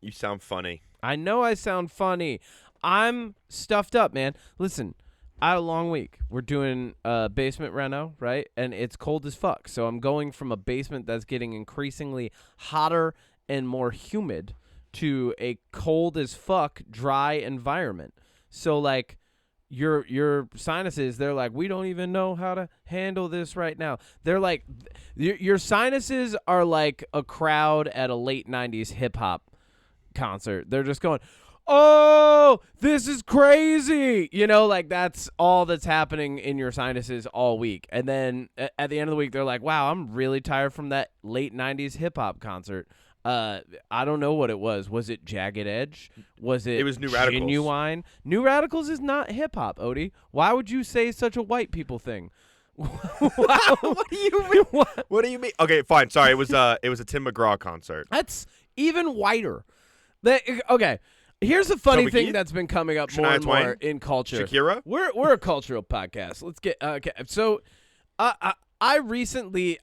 You sound funny. I know I sound funny. I'm stuffed up, man. Listen, I had a long week. We're doing basement reno, right? And it's cold as fuck. So I'm going from a basement that's getting increasingly hotter and more humid to a cold as fuck, dry environment. So like your sinuses, they're like, we don't even know how to handle this right now. They're like, your sinuses are like a crowd at a late 90s hip hop concert. They're just going, oh, this is crazy. You know, like that's all that's happening in your sinuses all week. And then at the end of the week, they're like, wow, I'm really tired from that late 90s hip hop concert. I don't know what it was. Was it Jagged Edge? Was it? It was New Radicals. Genuine? New Radicals is not hip hop, Odie. Why would you say such a white people thing? What do you mean? What do you mean? Okay, fine. Sorry, it was a Tim McGraw concert. That's even whiter. Okay. Here's a funny Toby thing Keith? that's been coming up more Shania and more Twain? in culture. Shakira? We're a cultural podcast. Let's get okay. So, I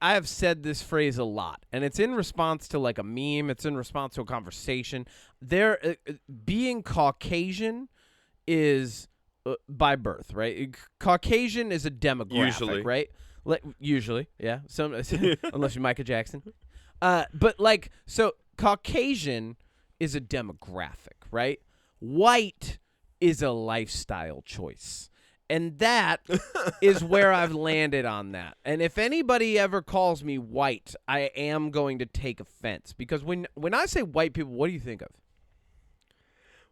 have said this phrase a lot, and it's in response to like a meme. It's in response to a conversation. Being Caucasian is by birth, right? Caucasian is a demographic, right? Usually, yeah. Unless you're Michael Jackson. But like, so Caucasian is a demographic, right? White is a lifestyle choice. And that is where I've landed on that. And if anybody ever calls me white, I am going to take offense. Because when I say white people, what do you think of?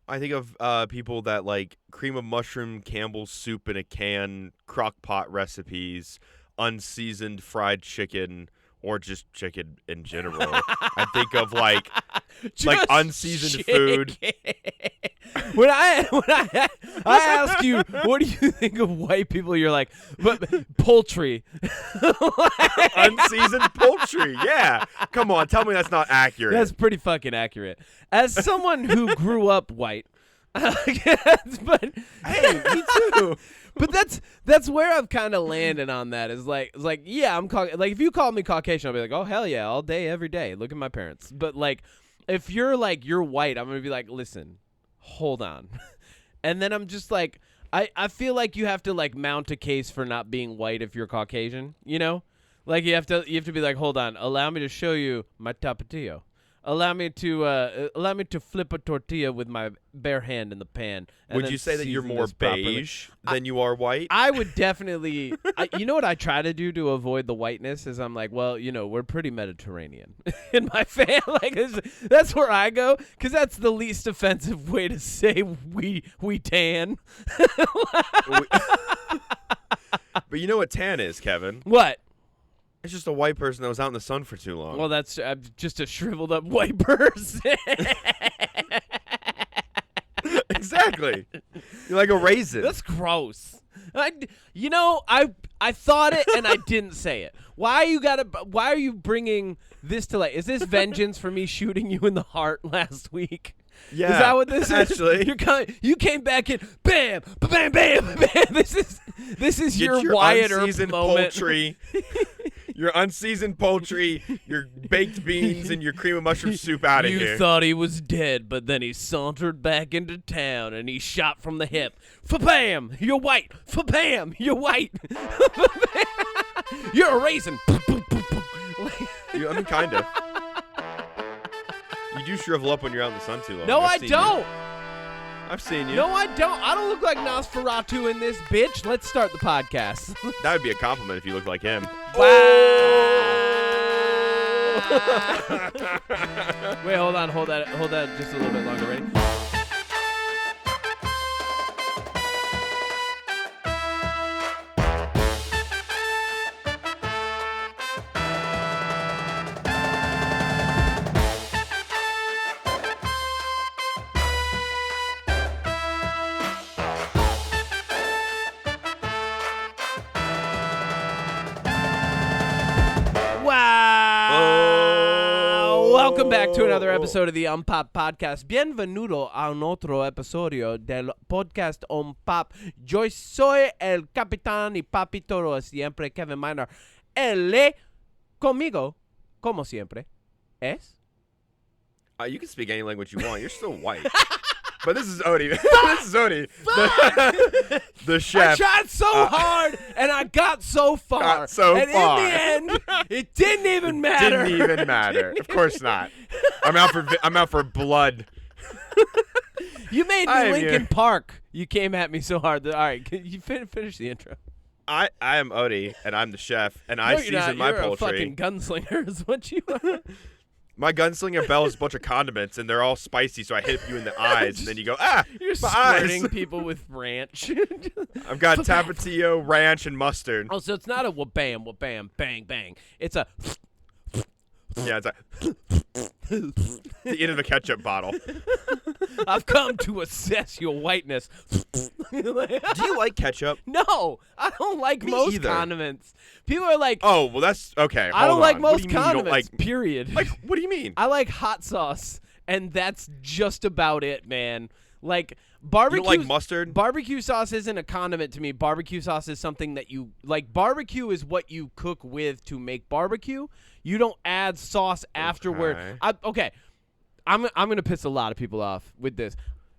I think of people that like cream of mushroom Campbell's soup in a can, crock pot recipes, unseasoned fried chicken, or just chicken in general. I think of like unseasoned food. When I ask you, what do you think of white people? You're like, but poultry. Unseasoned poultry. Yeah. Come on, tell me that's not accurate. That's pretty fucking accurate. As someone who grew up white, but hey, me too. But that's where I've kind of landed on that. Is like yeah, like if you call me Caucasian, I'll be like, oh hell yeah, all day, every day. Look at my parents. But like, if you're white, I'm gonna be like, listen, hold on. And then I'm just like, I feel like you have to like mount a case for not being white if you're Caucasian. You know, like you have to be like, hold on, allow me to show you my tapatio. Allow me to flip a tortilla with my bare hand in the pan. And Would you say that you're more beige than you are white? I would definitely. You know what I try to do to avoid the whiteness is I'm like, well, you know, we're pretty Mediterranean in my family. Like that's where I go because that's the least offensive way to say we tan. But you know what tan is, Kevin? What? It's just a white person that was out in the sun for too long. Well, that's just a shriveled up white person. Exactly. You're like a raisin. That's gross. I thought it and I didn't say it. Why are you bringing this to light? Is this vengeance for me shooting you in the heart last week? Yeah. Is that what this actually. is? You came back in, bam, bam, bam, bam. This is Get your Wyatt Earp unseasoned moment. Poultry. Your unseasoned poultry, your baked beans, and your cream of mushroom soup out of here. You thought he was dead, but then he sauntered back into town and he shot from the hip. Fa-bam! You're white! Fa-bam! You're white! You're a raisin! I mean, kind of. You do shrivel up when you're out in the sun too long. No, I don't! I've seen you. No, I don't. I don't look like Nosferatu in this bitch. Let's start the podcast. That would be a compliment if you looked like him. Wow! Wait, hold on. Hold that just a little bit longer. Ready? Welcome back to another episode of the UnPop Podcast. Bienvenido a un otro episodio del podcast UnPop. Yo soy el capitán y papi toro siempre, Kevin Miner. Conmigo, como siempre, es... You can speak any language you want. You're still white. But this is Odie. This is Odie. The chef. I tried so hard, and I got so far. Got so and far. in the end, it didn't even matter. Didn't even matter. Of course not. I'm out for blood. You made me Linkin Park. You came at me so hard. All right, can you finish the intro? I am Odie, and I'm the chef, and I season my You're poultry. a fucking gunslinger is what you are. My gunslinger bell is a bunch of condiments, and they're all spicy, so I hit you in the eyes, and then you go, You're my squirting eyes. people with ranch. I've got Tapatio, ranch, and mustard. Oh, so it's not a wha-bam, bang, bang. It's a... Yeah, it's like the end of a ketchup bottle. I've come to assess your whiteness. Do you like ketchup? No, I don't like Me most either. condiments. People are like, Oh, well, that's okay. I don't hold like on. What most do you mean you don't condiments, like, period. like, what do you mean? I like hot sauce, and that's just about it, man. Like, You barbecue. don't like mustard? Barbecue sauce isn't a condiment to me. Barbecue sauce is something that you like. Barbecue is what you cook with to make barbecue. You don't add sauce afterward. Okay. I'm gonna piss a lot of people off with this.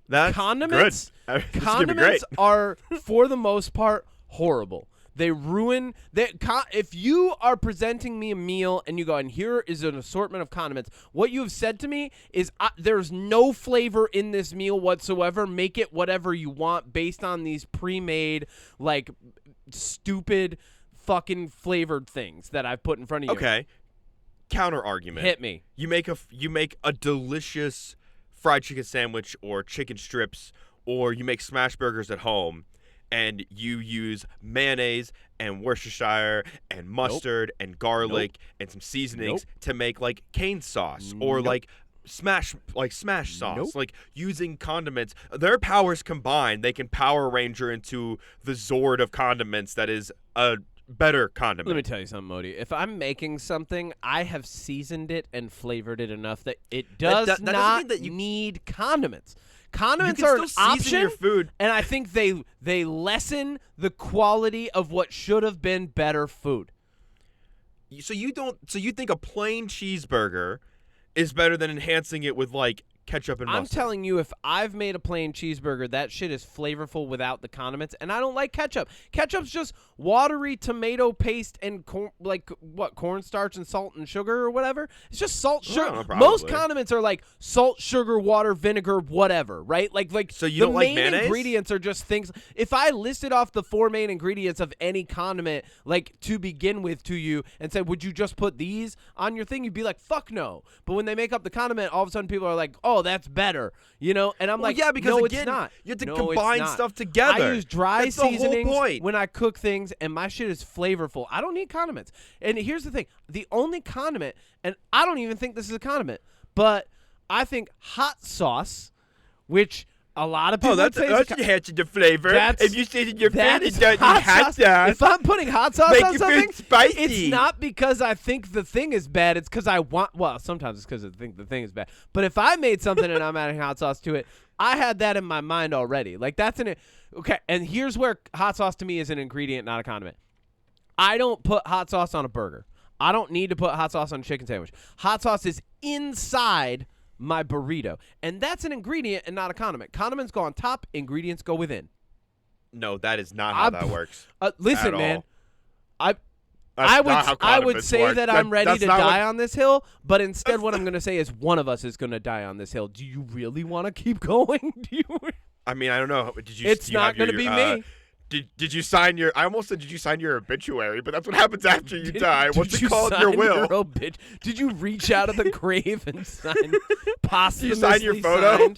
That's Condiments. good. This is gonna be Condiments great. are, for the most part, horrible. They ruin. If you are presenting me a meal and you go, and here is an assortment of condiments, what you have said to me is there's no flavor in this meal whatsoever. Make it whatever you want based on these pre-made, like, stupid fucking flavored things that I've put in front of you. Okay. Counter argument. Hit me. You make a delicious fried chicken sandwich or chicken strips, or you make smash burgers at home, and you use mayonnaise and Worcestershire and mustard and garlic and some seasonings to make like cane sauce or like smash sauce, like using condiments. Their powers combined, they can Power Ranger into the Zord of condiments that is a better condiment. Let me tell you something, Odie. If I'm making something, I have seasoned it and flavored it enough that it does that doesn't not mean that you need condiments. Condiments you can are an still season option, your food. and I think they lessen the quality of what should have been better food. So you think a plain cheeseburger is better than enhancing it with like ketchup and mustard? I'm telling you, if I've made a plain cheeseburger, that shit is flavorful without the condiments, and I don't like ketchup. Ketchup's just watery tomato paste and cornstarch and salt and sugar or whatever. It's just salt, sugar. Most condiments are like salt, sugar, water, vinegar, whatever, right? Like so you the don't like main mayonnaise? ingredients are just things. If I listed off the 4 main ingredients of any condiment, like to begin with, to you, and said, would you just put these on your thing? You'd be like, fuck no. But when they make up the condiment, all of a sudden people are like, oh, that's better, you know? And I'm like, yeah, because no, again, it's not. you have to No, combine it's not. stuff together. I use dry That's the whole seasonings point. when I cook things, and my shit is flavorful. I don't need condiments. And here's the thing. The only condiment, and I don't even think this is a condiment, but I think hot sauce, which a lot of people that's enhancing the flavor. If you season your food, it doesn't hot sauce. If I'm putting hot sauce Make on your something, food spicy. it's not because I think the thing is bad. It's because I want. Well, sometimes it's because I think the thing is bad. But if I made something and I'm adding hot sauce to it, I had that in my mind already. Like that's okay. And here's where hot sauce to me is an ingredient, not a condiment. I don't put hot sauce on a burger. I don't need to put hot sauce on a chicken sandwich. Hot sauce is inside my burrito, and that's an ingredient and not a condiment. Condiments go on top, ingredients go within. No, that is not how that works. Listen, at man, all. I would say work. that I'm ready That's to not die on this hill, but instead what I'm going to say is one of us is going to die on this hill. Do you really want to keep going? I mean, I don't know. It's not going to be me. Did you sign your? I almost said, did you sign your obituary? But that's what happens after you die. What's it called? Your will. Did you reach out of the grave and sign posthumously? You sign your photo?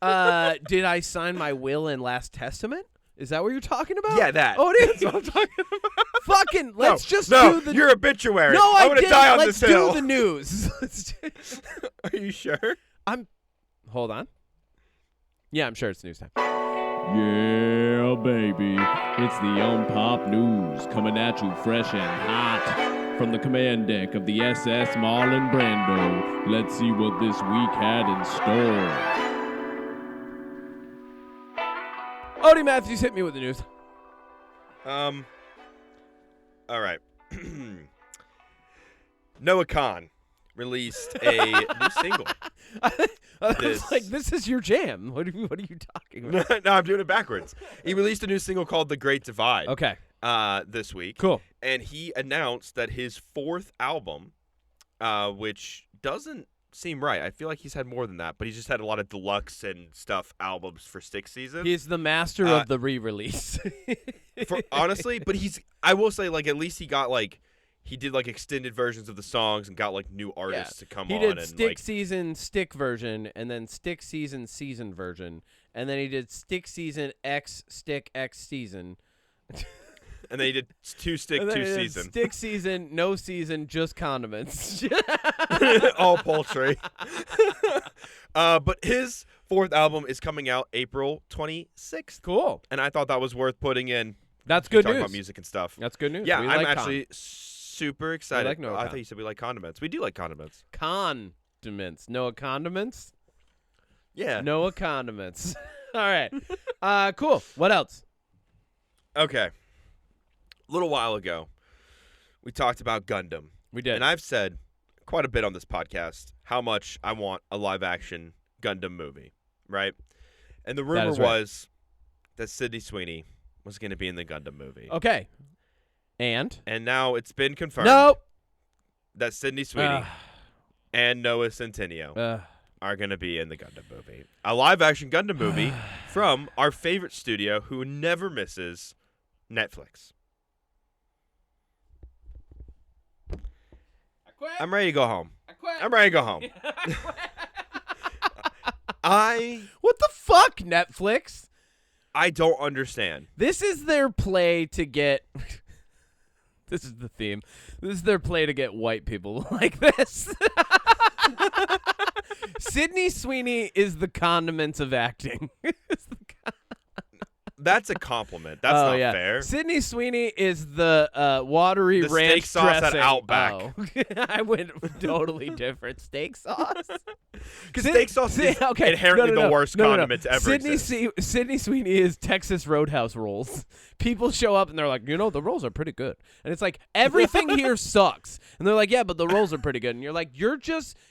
Signed? Did I sign my will and last testament? Is that what you're talking about? Yeah, that. Oh, it is. That's what I'm talking about. Fucking, let's just do the your obituary. No, I want to die on let's this hill. do the news. Are you sure? Hold on. Yeah, I'm sure it's news time. Yeah, baby. It's the UnPop News coming at you fresh and hot from the command deck of the SS Marlon Brando. Let's see what this week had in store. Odie Matthews, hit me with the news. All right. Noah Khan released a new single. I was like, this is your jam. What are you talking about? No, I'm doing it backwards. He released a new single called The Great Divide. Okay. This week. Cool. And he announced that his 4th album, which doesn't seem right. I feel like he's had more than that, but he's just had a lot of deluxe and stuff albums for Stick Season. He's the master of the re-release. Honestly, but I will say, like, at least he got, like, he did, like, extended versions of the songs and got, like, new artists to come on. He did and, Stick like, Season Stick version, and then Stick Season Season version, and then he did Stick Season X Stick X Season. And then he did 2 Stick, 2 Season. Stick Season, no season, just condiments. All Poultry. But his 4th album is coming out April 26th. Cool. And I thought that was worth putting in. That's good Talking news. about music and stuff. That's good news. Yeah, We I'm like actually super excited. like Noah I Con. thought you said we like condiments. We do like condiments. Condiments. Noah condiments? Yeah. Noah condiments. All right. Cool. What else? Okay. A little while ago, we talked about Gundam. We did. And I've said quite a bit on this podcast how much I want a live-action Gundam movie, right? And the rumor was that Sydney Sweeney was going to be in the Gundam movie. Okay. And now it's been confirmed nope. that Sydney Sweeney and Noah Centineo are going to be in the Gundam movie. A live-action Gundam movie from our favorite studio who never misses, Netflix. I'm ready to go home. I'm ready to go home. What the fuck, Netflix? I don't understand. This is their play to get... This is the theme. This is their play to get white people like this. Sydney Sweeney is the condiments of acting. That's a compliment. That's not fair. Sydney Sweeney is the watery the ranch steak sauce dressing. at Outback. Oh. I went totally different. Steak sauce? Because steak sauce is inherently the worst condiment to ever exist. Sydney Sweeney is Texas Roadhouse rolls. People show up and they're like, the rolls are pretty good. And it's like, everything here sucks. And they're like, yeah, but the rolls are pretty good. And you're like,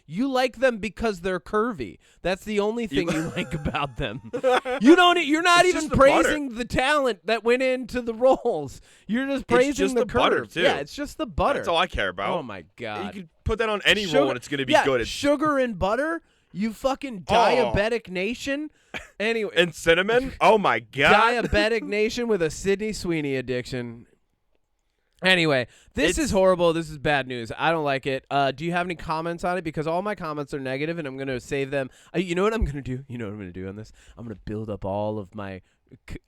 you like them because they're curvy. That's the only thing you like about them. You're not even praising the talent that went into the rolls. You're just praising it's just the butter, curve. too. Yeah, it's just the butter. That's all I care about. Oh, my God. You can put that on any roll and it's going to be good. It's sugar and butter? You fucking diabetic nation? Anyway. And cinnamon? Oh, my God. Diabetic nation with a Sydney Sweeney addiction. Anyway, this is horrible. This is bad news. I don't like it. Do you have any comments on it? Because all my comments are negative, and I'm going to save them. You know what I'm going to do? You know what I'm going to do on this? I'm going to build up all of my...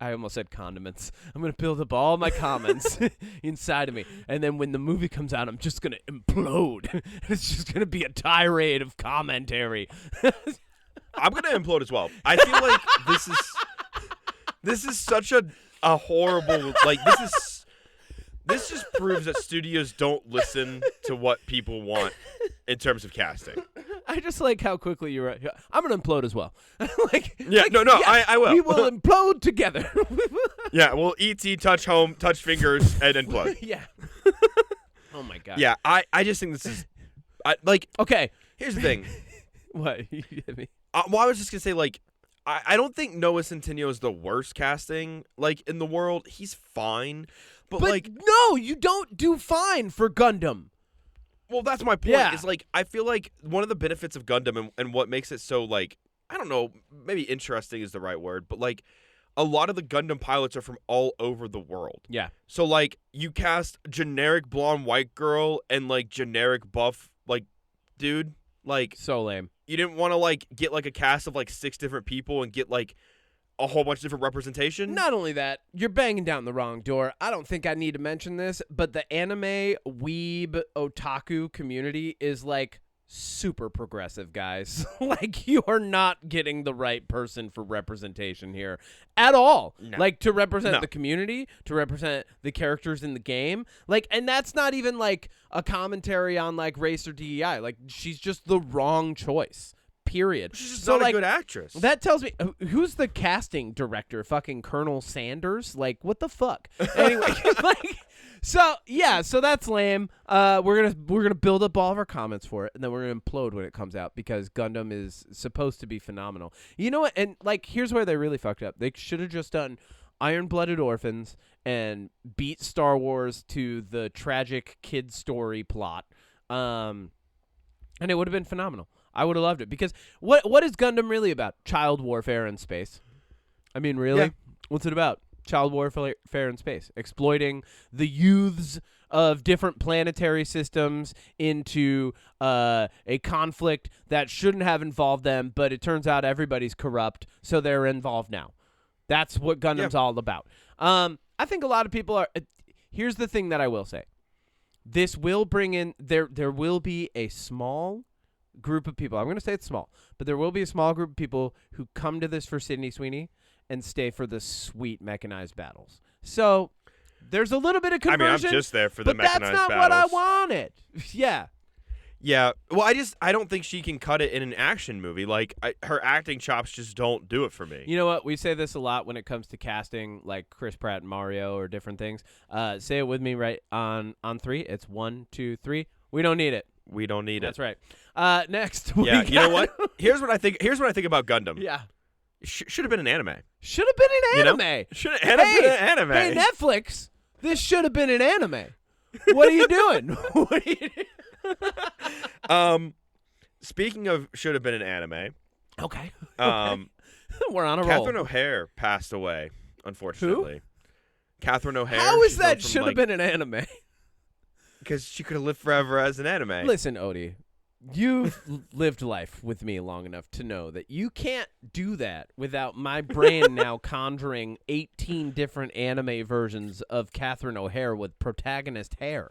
I almost said condiments. I'm going to build up all my comments inside of me. And then when the movie comes out, I'm just going to implode. It's just going to be a tirade of commentary. I'm going to implode as well. I feel like this is such a horrible... Like, this just proves that studios don't listen to what people want in terms of casting. I just like how quickly you're right. I'm going to implode as well. I will. We will implode together. Yeah, we'll E.T., touch home, touch fingers, and implode. Yeah. Oh, my God. Yeah, I just think this is... Okay. Here's the thing. What? You hit me. I was just going to say, like, I don't think Noah Centineo is the worst casting, like, in the world. He's fine. But like, no, you don't do fine for Gundam. Well, that's my point. Yeah. Is like, I feel like one of the benefits of Gundam and what makes it so, like, I don't know, maybe interesting is the right word, but like, a lot of the Gundam pilots are from all over the world. Yeah. So like, you cast generic blonde white girl and like generic buff like dude, like so lame. You didn't want to like get like a cast of like 6 different people and get like a whole bunch of different representation. Not only that, you're banging down the wrong door. I don't think I need to mention this, but the anime weeb otaku community is like super progressive, guys. Like, you are not getting the right person for representation here at all. No. Like, to represent No. the community, to represent the characters in the game. Like, and that's not even like a commentary on like race or DEI. Like, she's just the wrong choice. Period. She's just so, not like, a good actress. That tells me who's the casting director? Fucking Colonel Sanders? Like, what the fuck? Anyway, like, So that's lame. We're gonna build up all of our comments for it, and then we're gonna implode when it comes out because Gundam is supposed to be phenomenal. You know what? And like, here's where they really fucked up. They should have just done Iron-Blooded Orphans and beat Star Wars to the tragic kid story plot, and it would have been phenomenal. I would have loved it because what is Gundam really about? Child warfare in space. I mean, really? Yeah. What's it about? Child warfare in space, exploiting the youths of different planetary systems into a conflict that shouldn't have involved them, but it turns out everybody's corrupt, so they're involved now. That's what Gundam's all about. I think a lot of people are. Here's the thing that I will say: this will bring in there will be a small group of people. I'm going to say it's small, but there will be a small group of people who come to this for Sydney Sweeney and stay for the sweet mechanized battles. So there's a little bit of conversion. I mean, I'm just there for the mechanized battles. But that's not what I wanted. Yeah. Yeah. Well, I don't think she can cut it in an action movie. Like, her acting chops just don't do it for me. You know what? We say this a lot when it comes to casting, like Chris Pratt and Mario or different things. Say it with me right on 3. It's 1, 2, 3. We don't need it. We don't need That's it. right. Next. Yeah. You know what? Here's what I think about Gundam. Yeah. Should have been an anime. Should have been an anime. Should have been an anime. Hey, Netflix, this should have been an anime. What are you doing? What are you doing? Speaking of should have been an anime. Okay. We're on a roll. Catherine O'Hare passed away, unfortunately. Who? Catherine O'Hare. How is that should have been an anime? Because she could have lived forever as an anime. Listen, Odie. You've lived life with me long enough to know that you can't do that without my brain now conjuring 18 different anime versions of Catherine O'Hare with protagonist hair.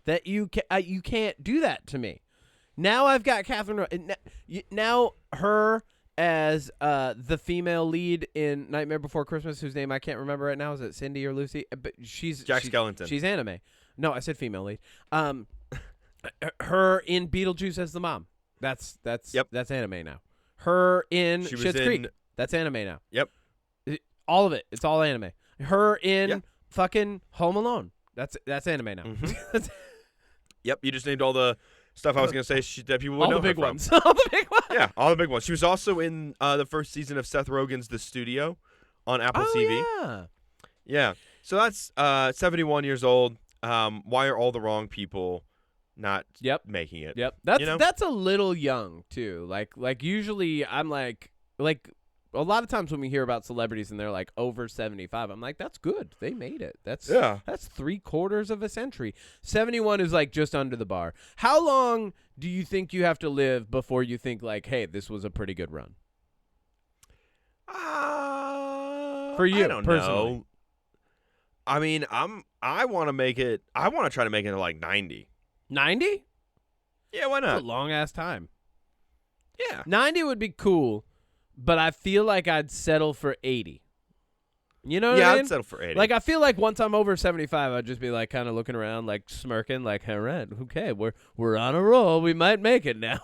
That you can't do that to me. Now I've got Catherine. Now her as the female lead in Nightmare Before Christmas, whose name I can't remember right now. Is it Cindy or Lucy? But she's Jack Skellington. She's anime. No, I said female lead. Her in Beetlejuice as the mom. That's anime now. Her in Schitt's Creek. That's anime now. Yep. All of it. It's all anime. Her in fucking Home Alone. That's anime now. Mm-hmm. Yep. You just named all the stuff I was gonna say that people would know all the big her ones. From. All the big ones. Yeah, all the big ones. She was also in the first season of Seth Rogen's The Studio on Apple TV. Yeah. Yeah. So that's 71 years old. Why are all the wrong people not making it? Yep. That's a little young too. Like usually I'm like a lot of times when we hear about celebrities and they're like over 75, I'm like, that's good. They made it. That's 3/4 of a century. 71 is like just under the bar. How long do you think you have to live before you think like, hey, this was a pretty good run? For you, I don't personally. know. I mean, I want to make it. I want to try to make it to like 90. 90? Yeah, why not? That's a long ass time. Yeah. 90 would be cool, but I feel like I'd settle for 80. You know what I mean? I'd settle for 80. Like, I feel like once I'm over 75, I'd just be like kind of looking around, like smirking, like, all right, okay, we're on a roll. We might make it now.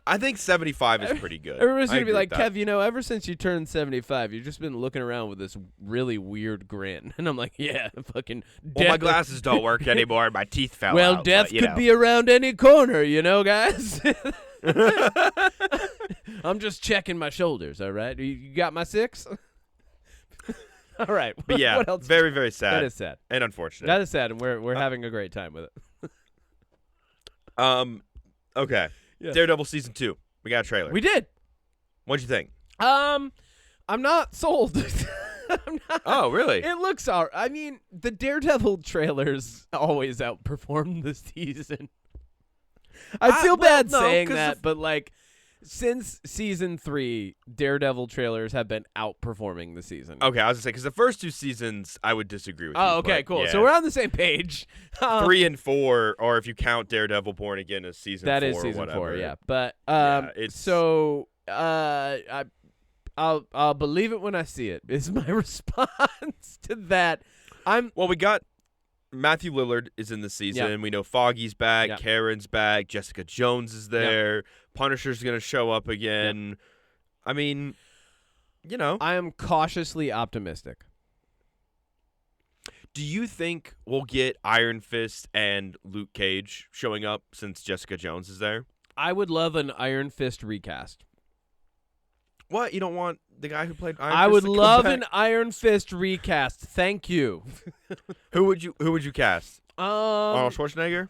I think 75 is pretty good. Everybody's going to be like, Kev, ever since you turned 75, you've just been looking around with this really weird grin. And I'm like, yeah, fucking well, my glasses don't work anymore and my teeth fell out. Well, death could be around any corner, guys. I'm just checking my shoulders, all right? You got my 6? All right. But yeah, what else? very, very sad. That is sad. And unfortunate. That is sad, and we're having a great time with it. Okay. Yes. Daredevil Season 2. We got a trailer. We did. What'd you think? I'm not sold. I'm not. Oh, really? It looks all right. I mean, the Daredevil trailers always outperform the season. I feel bad saying that, but like, since season 3, Daredevil trailers have been outperforming the season. Okay, I was gonna say because the first 2 seasons I would disagree with. Oh, okay, cool. Yeah. So we're on the same page. 3 and 4, or if you count Daredevil Born Again as season 4, that is season or whatever. 4, yeah. But it's so I'll believe it when I see it. Is my response to that. Well, we got Matthew Lillard is in the season. Yeah. We know Foggy's back. Yeah. Karen's back. Jessica Jones is there. Punisher's going to show up again. Yeah. I mean, I am cautiously optimistic. Do you think we'll get Iron Fist and Luke Cage showing up since Jessica Jones is there? I would love an Iron Fist recast. What? You don't want the guy who played Iron Fist? I would to come love back? an Iron Fist recast. Thank you. Who would you cast? Arnold Um, Schwarzenegger?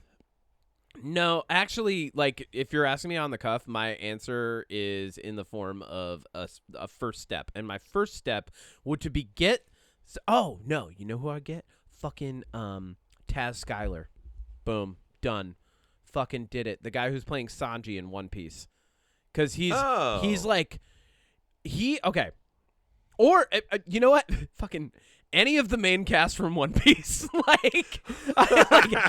no, actually, like if you're asking me on the cuff, my answer is in the form of a first step, and my first step would to be get. Oh no, you know who I get? Fucking Taz Skylar. Boom, done. Fucking did it. The guy who's playing Sanji in One Piece, because he's like okay, or you know what? Fucking any of the main cast from One Piece, like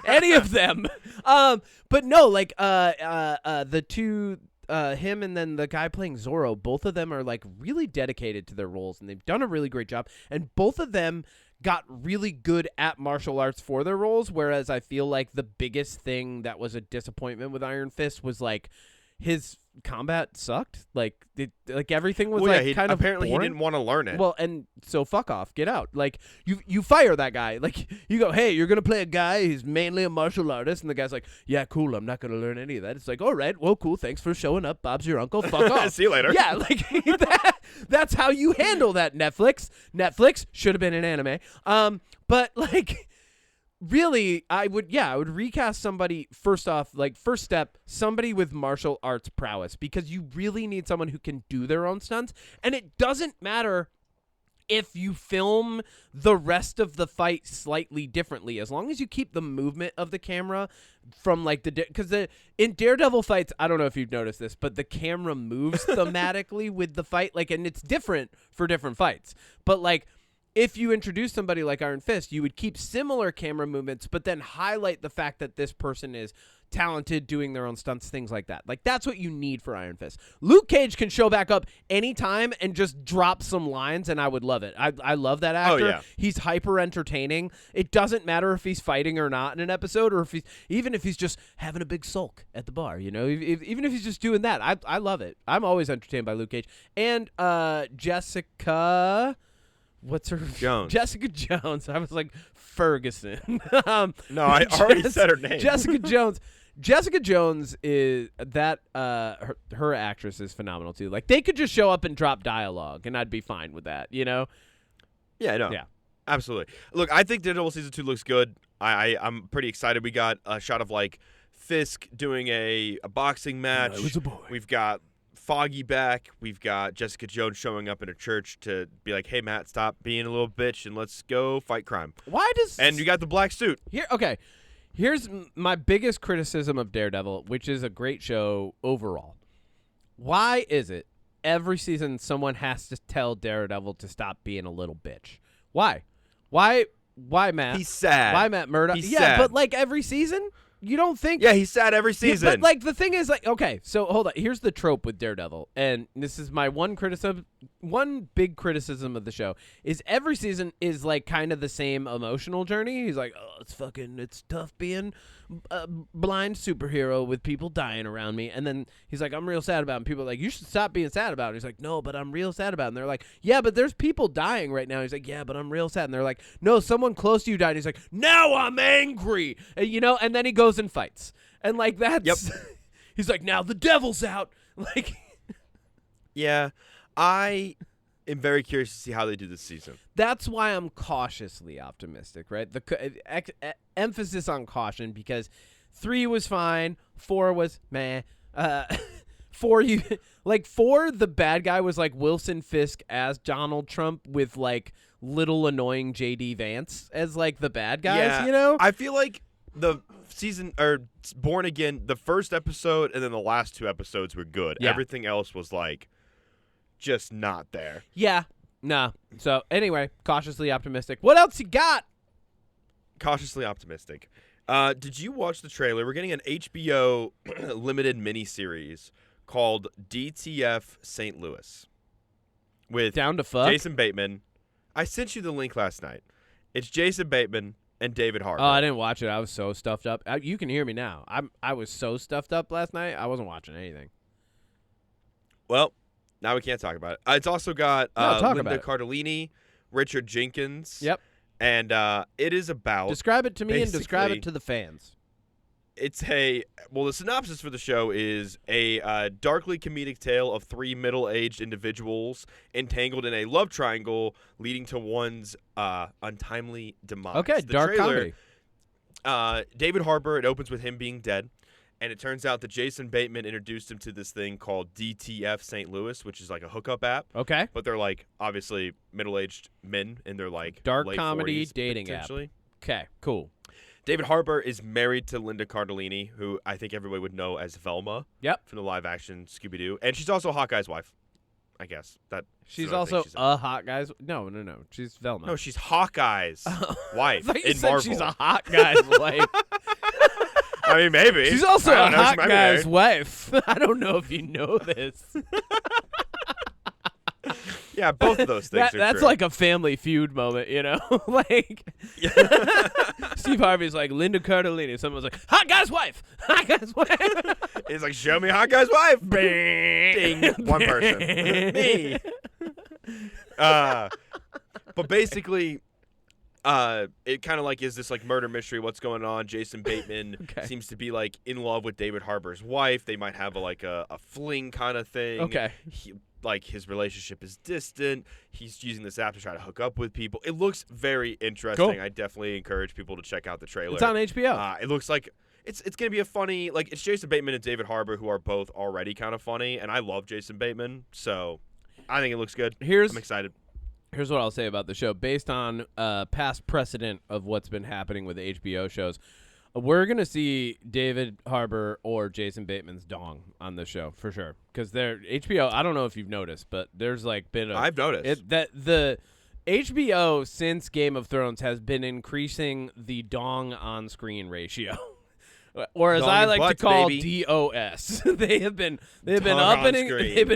any of them. But no, like the two. Him and then the guy playing Zoro, both of them are like really dedicated to their roles, and they've done a really great job. And both of them got really good at martial arts for their roles. Whereas I feel like the biggest thing that was a disappointment with Iron Fist was like his combat sucked. Like everything was kind of apparently boring. he didn't want to learn it. Well, and so fuck off, get out. Like you fire that guy. Like you go, hey, you're gonna play a guy who's mainly a martial artist, and the guy's like, yeah, cool, I'm not gonna learn any of that. It's like, all right, well, cool, thanks for showing up. Bob's your uncle. Fuck off. See you later. Yeah, like that's how you handle that. Netflix should have been an anime. But like. Really, I would recast somebody first off, like first step, somebody with martial arts prowess, because you really need someone who can do their own stunts. And it doesn't matter if you film the rest of the fight slightly differently, as long as you keep the movement of the camera from like because in Daredevil fights, I don't know if you've noticed this, but the camera moves thematically with the fight, like, and it's different for different fights. But like, if you introduce somebody like Iron Fist, you would keep similar camera movements, but then highlight the fact that this person is talented, doing their own stunts, things like that. Like, that's what you need for Iron Fist. Luke Cage can show back up anytime and just drop some lines, and I would love it. I love that actor. Oh, yeah. He's hyper entertaining. It doesn't matter if he's fighting or not in an episode, or if even if he's just having a big sulk at the bar, you know, even if he's just doing that. I love it. I'm always entertained by Luke Cage. And Jessica... What's her Jones? Jessica Jones. I was like Ferguson. No, I already said her name. Jessica Jones. Jessica Jones is that her actress is phenomenal too. Like, they could just show up and drop dialogue, and I'd be fine with that. You know? Yeah, no. Yeah. Absolutely. Look, I think Daredevil Season 2 looks good. I'm pretty excited. We got a shot of like Fisk doing a boxing match. It was a boy. We've got Foggy back. We've got Jessica Jones showing up in a church to be like, hey, Matt, stop being a little bitch and let's go fight crime. And you got the black suit. Okay. Here's my biggest criticism of Daredevil, which is a great show overall. Why is it every season someone has to tell Daredevil to stop being a little bitch? Why? Why, Matt? He's sad. Why Matt Murdock? He's yeah, sad. but like every season? You don't think? Yeah, he's sad every season. But like the thing is, like, okay, so hold on. Here's the trope with Daredevil, and this is my one big criticism of the show is every season is like kind of the same emotional journey. He's like, oh, it's tough being a blind superhero with people dying around me, and then he's like, I'm real sad about it. And people are like, you should stop being sad about it. He's like, no, but I'm real sad about it. And they're like, yeah, but there's people dying right now. He's like, yeah, but I'm real sad. And they're like, no, someone close to you died. And he's like, now I'm angry, and, you know, and then he goes and fights, and like that's Yep. He's like, now the devil's out. Like, yeah, I am very curious to see how they do this season. that's why I'm cautiously optimistic, right? The emphasis on caution, because 3 was fine, 4 was meh. 4 the bad guy was like Wilson Fisk as Donald Trump with like little annoying JD Vance as like the bad guys, Yeah, you know? I feel like the season or Born Again, the first episode and then the last 2 episodes were good. Yeah. Everything else was like just not there. Yeah. Nah. So anyway, cautiously optimistic. What else you got? Cautiously optimistic. Did you watch the trailer? We're getting an HBO limited miniseries called DTF St. Louis with Down to fuck? Jason Bateman. I sent you the link last night. It's Jason Bateman and David Harbour. Oh, I didn't watch it. I was so stuffed up. You can hear me now. I was so stuffed up last night. I wasn't watching anything. Well, now we can't talk about it. It's also got No, talk Linda about it. Cardellini, Richard Jenkins. Yep. And it is about Describe it to me and describe basically- it to the fans. the synopsis for the show is a darkly comedic tale of three middle-aged individuals entangled in a love triangle leading to one's untimely demise. Okay, The dark trailer, comedy. David Harbour, it opens with him being dead, and it turns out that Jason Bateman introduced him to this thing called DTF St. Louis, which is like a hookup app. Okay. But they're like obviously middle-aged men in their like Dark late comedy 40s, dating app. potentially. Okay, cool. David Harbour is married to Linda Cardellini, who I think everybody would know as Velma. Yep. From the live-action Scooby-Doo, and she's also Hawkeye's wife. I guess that. She's another thing also she's in. a hot guy's. No. She's Velma. No, she's Hawkeye's wife I thought you in said Marvel. she's a hot guy's wife. I mean, maybe. She's also I a don't know, she hot might be guy's married. wife. I don't know if you know this. Yeah, both of those things are That's true. like a Family Feud moment, you know? Like, Steve Harvey's like, Linda Cardellini. Someone's like, hot guy's wife. Hot guy's wife. He's like, show me Hawkeye's wife. Ding. One person. Me. But basically, it kind of like is this like murder mystery. What's going on? Jason Bateman seems to be like in love with David Harbour's wife. They might have a fling kind of thing. Okay. Like his relationship is distant. He's using this app to try to hook up with people. It looks very interesting. Cool. I definitely encourage people to check out the trailer. It's on HBO. It looks like it's gonna be a funny, like, it's Jason Bateman and David Harbour, who are both already kind of funny, and I love Jason Bateman, so I think it looks good. I'm excited. Here's what I'll say about the show. Based on past precedent of what's been happening with HBO shows, we're going to see David Harbour or Jason Bateman's dong on the show for sure. Because they're HBO, I don't know if you've noticed, but there's like been a... I've noticed. That the HBO since Game of Thrones has been increasing the dong on-screen ratio. Or as Dong I and like butts, to call baby. DOS. They've been Dong on upping screen. they've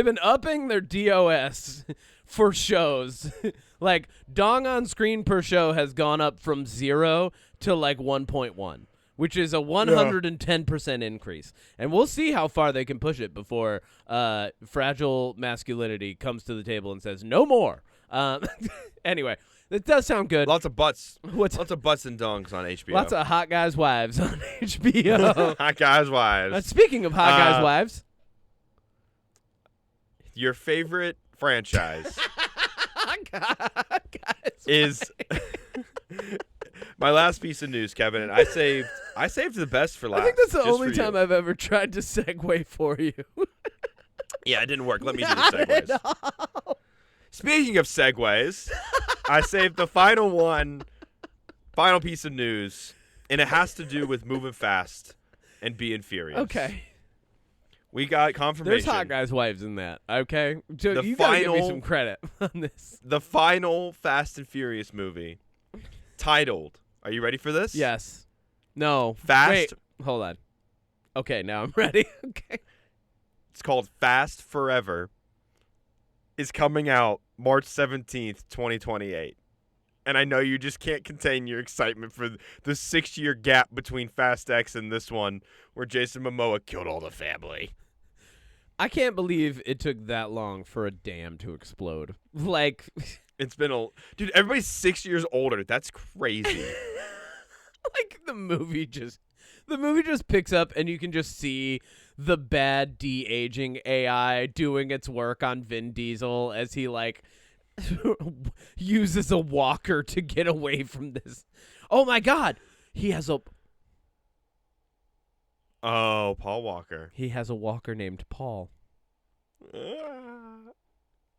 been upping their DOS for shows. Like dong on screen per show has gone up from 0 to like 1.1, which is a 110% increase. And we'll see how far they can push it before fragile masculinity comes to the table and says no more. Anyway, it does sound good. Lots of butts. What's Lots of butts and dongs on HBO. Lots of hot guys' wives on HBO. hot guys' wives. Speaking of hot guys' wives, Your favorite franchise guys' is my last piece of news, Kevin, and I saved the best for last. I think that's the just only for you. time I've ever tried to segue for you. Yeah, it didn't work. Let me do the segues. Speaking of segues, I saved the final piece of news, and it has to do with moving fast and being furious. Okay. We got confirmation. There's hot guys' wives in that, okay? So The you gotta give me final- some credit on this. The final Fast and Furious movie, titled, are you ready for this? Yes. No. Fast. Wait, hold on. Okay, now I'm ready. Okay. It's called Fast Forever, is coming out March 17th, 2028. And I know you just can't contain your excitement for the 6-year gap between Fast X and this one, where Jason Momoa killed all the family. I can't believe it took that long for a dam to explode. Like, It's been dude, everybody's 6 years older. That's crazy. like the movie just picks up and you can just see the bad de-aging AI doing its work on Vin Diesel as he like uses a walker to get away from this. Oh my God, he has a Paul Walker. walker named Paul.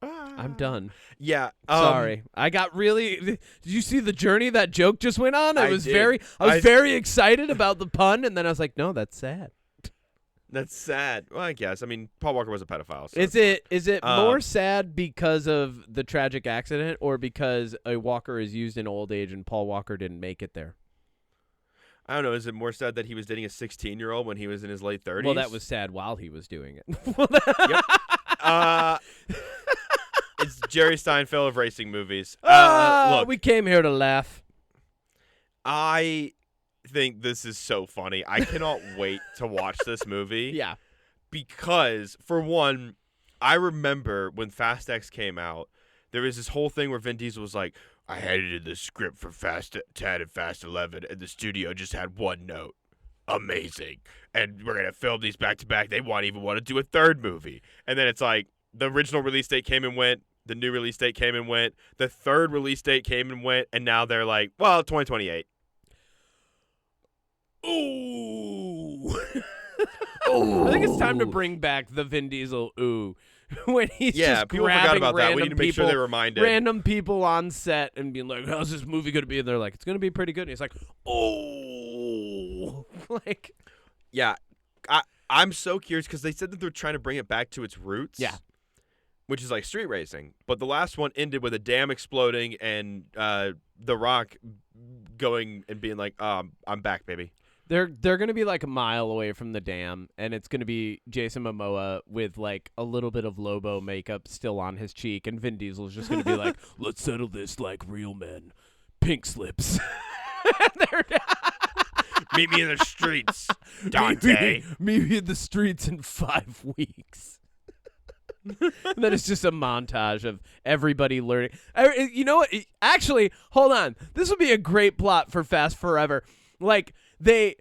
I'm done. Yeah. Sorry, I got really. Did you see the journey that joke just went on? I was did. very excited about the pun, and then I was like, no, that's sad. That's sad. Well, I guess. I mean, Paul Walker was a pedophile. So Is it more sad because of the tragic accident, or because a walker is used in old age and Paul Walker didn't make it there? I don't know. Is it more sad that he was dating a 16-year-old when he was in his late 30s? Well, that was sad while he was doing it. Yep. It's Jerry Seinfeld of racing movies. Look, we came here to laugh. I think this is so funny. I cannot wait to watch this movie. Yeah. Because, for one, I remember when Fast X came out, there was this whole thing where Vin Diesel was like, I edited the script for Fast 10 and Fast 11, and the studio just had one note. Amazing. And we're going to film these back to back. They won't even want to do a third movie. And then it's like the original release date came and went. The new release date came and went. The third release date came and went. And now they're like, well, 2028. Ooh. Ooh. I think it's time to bring back the Vin Diesel ooh. When he's just people grabbing forgot about that. We random need to make sure they're reminded. Random people on set and being like, how's this movie going to be? And they're like, it's going to be pretty good. And he's like, oh. Like, yeah. I'm so curious because they said that they're trying to bring it back to its roots. Yeah. Which is like street racing. But the last one ended with a dam exploding and The Rock going and being like, I'm back, baby. They're going to be like a mile away from the dam, and it's going to be Jason Momoa with like a little bit of Lobo makeup still on his cheek, and Vin Diesel's just going to be like, let's settle this like real men. Pink slips. Meet me in the streets, Dante. Meet me in the streets in 5 weeks. And then it's just a montage of everybody learning. You know what? Actually, hold on. This would be a great plot for Fast Forever. Like, they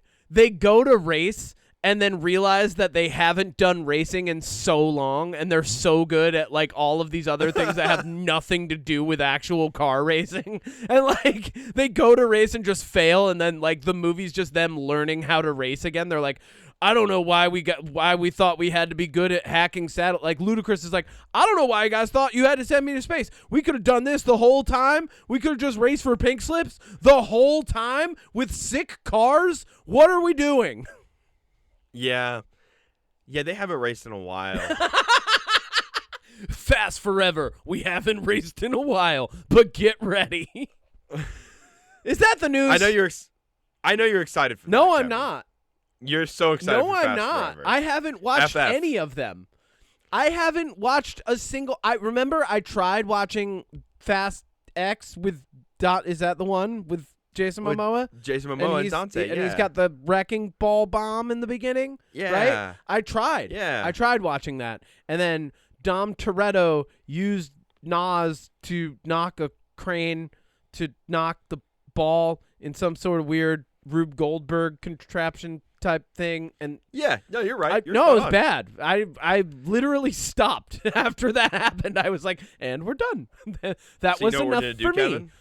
go to race and then realize that they haven't done racing in so long, and they're so good at like all of these other things that have nothing to do with actual car racing. And like they go to race and just fail, and then like the movie's just them learning how to race again. They're like, I don't know why we thought we had to be good at hacking satellite. Like Ludacris is like, I don't know why you guys thought you had to send me to space. We could have done this the whole time. We could have just raced for pink slips the whole time with sick cars. What are we doing? Yeah, they haven't raced in a while. Fast Forever. We haven't raced in a while, but get ready. Is that the news? I know you're excited for that, No, I'm Kevin. not. You're so excited No, for I'm Fast not. Forever. I haven't watched FF. any of them. I haven't watched a single. I remember I tried watching Fast X with Is that the one with Jason With Momoa? Jason Momoa and Dante, and he's got the wrecking ball bomb in the beginning. Yeah. Right? I tried. Yeah. I tried watching that. And then Dom Toretto used Nas to knock a crane to knock the ball in some sort of weird Rube Goldberg contraption type thing. And Yeah, no, you're right. no, it was bad. I literally stopped after that happened. I was like, and we're done. That So was you know what enough we're gonna do, for me. Kevin?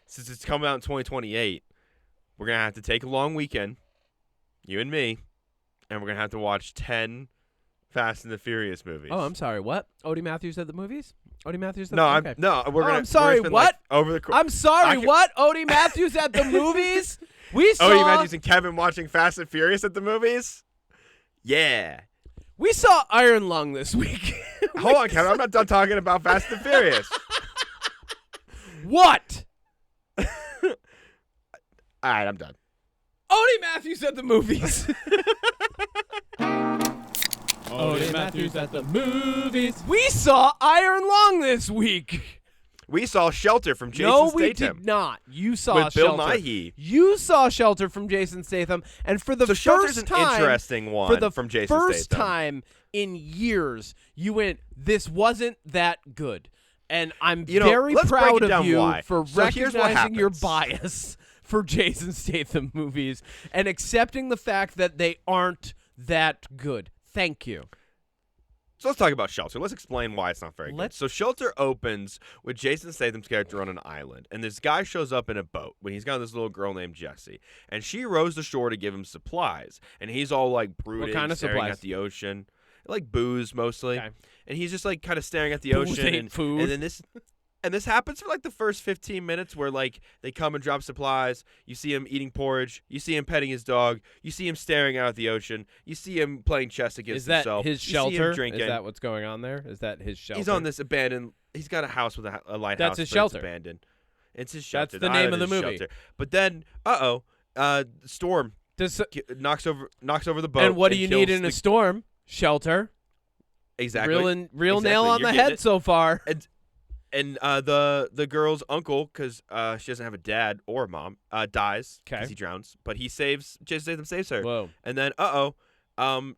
Since it's coming out in 2028, we're going to have to take a long weekend, you and me, and we're going to have to watch 10 Fast and the Furious movies. Oh, I'm sorry. What? Odie Matthews at the movies? Odie Matthews at No, the I'm no, we're Oh, going to I'm sorry, what? over the I'm sorry, I can- what? Odie Matthews at the movies? We saw Odie Matthews and Kevin watching Fast and Furious at the movies? Yeah. We saw Iron Lung this week. Hold on, Kevin. I'm not done talking about Fast and Furious. What? All right, I'm done. Odie Matthews at the movies. Odie Matthews at the movies. We saw Iron Lung this week. We saw Shelter from Jason No, we Statham. did not. You saw With Bill Shelter. Nighy. You saw Shelter from Jason Statham, and for the So Shelter's first an time, interesting one for the from Jason first Statham. time in years, you went, this wasn't that good. And I'm very let's break proud it down of you why. for So here's what recognizing your happens. bias for Jason Statham movies and accepting the fact that they aren't that good. Thank you. So let's talk about Shelter. Let's explain why it's not very good. Let's- So Shelter opens with Jason Statham's character on an island, and this guy shows up in a boat when he's got this little girl named Jessie, and she rows to shore to give him supplies, and he's all like brooding, kind of staring supplies? at the ocean, like booze mostly, Okay. and he's just like kind of staring at the Booze ocean, ain't and, food. and then this. And this happens for like the first 15 minutes where like they come and drop supplies. You see him eating porridge. You see him petting his dog. You see him staring out at the ocean. You see him playing chess against Is that himself. his You see him shelter? drinking. Is that what's going on there? Is that his shelter? He's on this abandoned. He's got a house with a lighthouse. That's his but shelter. It's abandoned. It's his shelter. That's the name of island the is his movie. Shelter. But then, storm Does, knocks over the boat. and what do you need kills in a storm? Shelter. exactly? Real nail Exactly. on You're the getting head it. so far. And the girl's uncle, because she doesn't have a dad or a mom, dies because 'Kay. he drowns. But he saves. Jason Statham saves her. Whoa. And then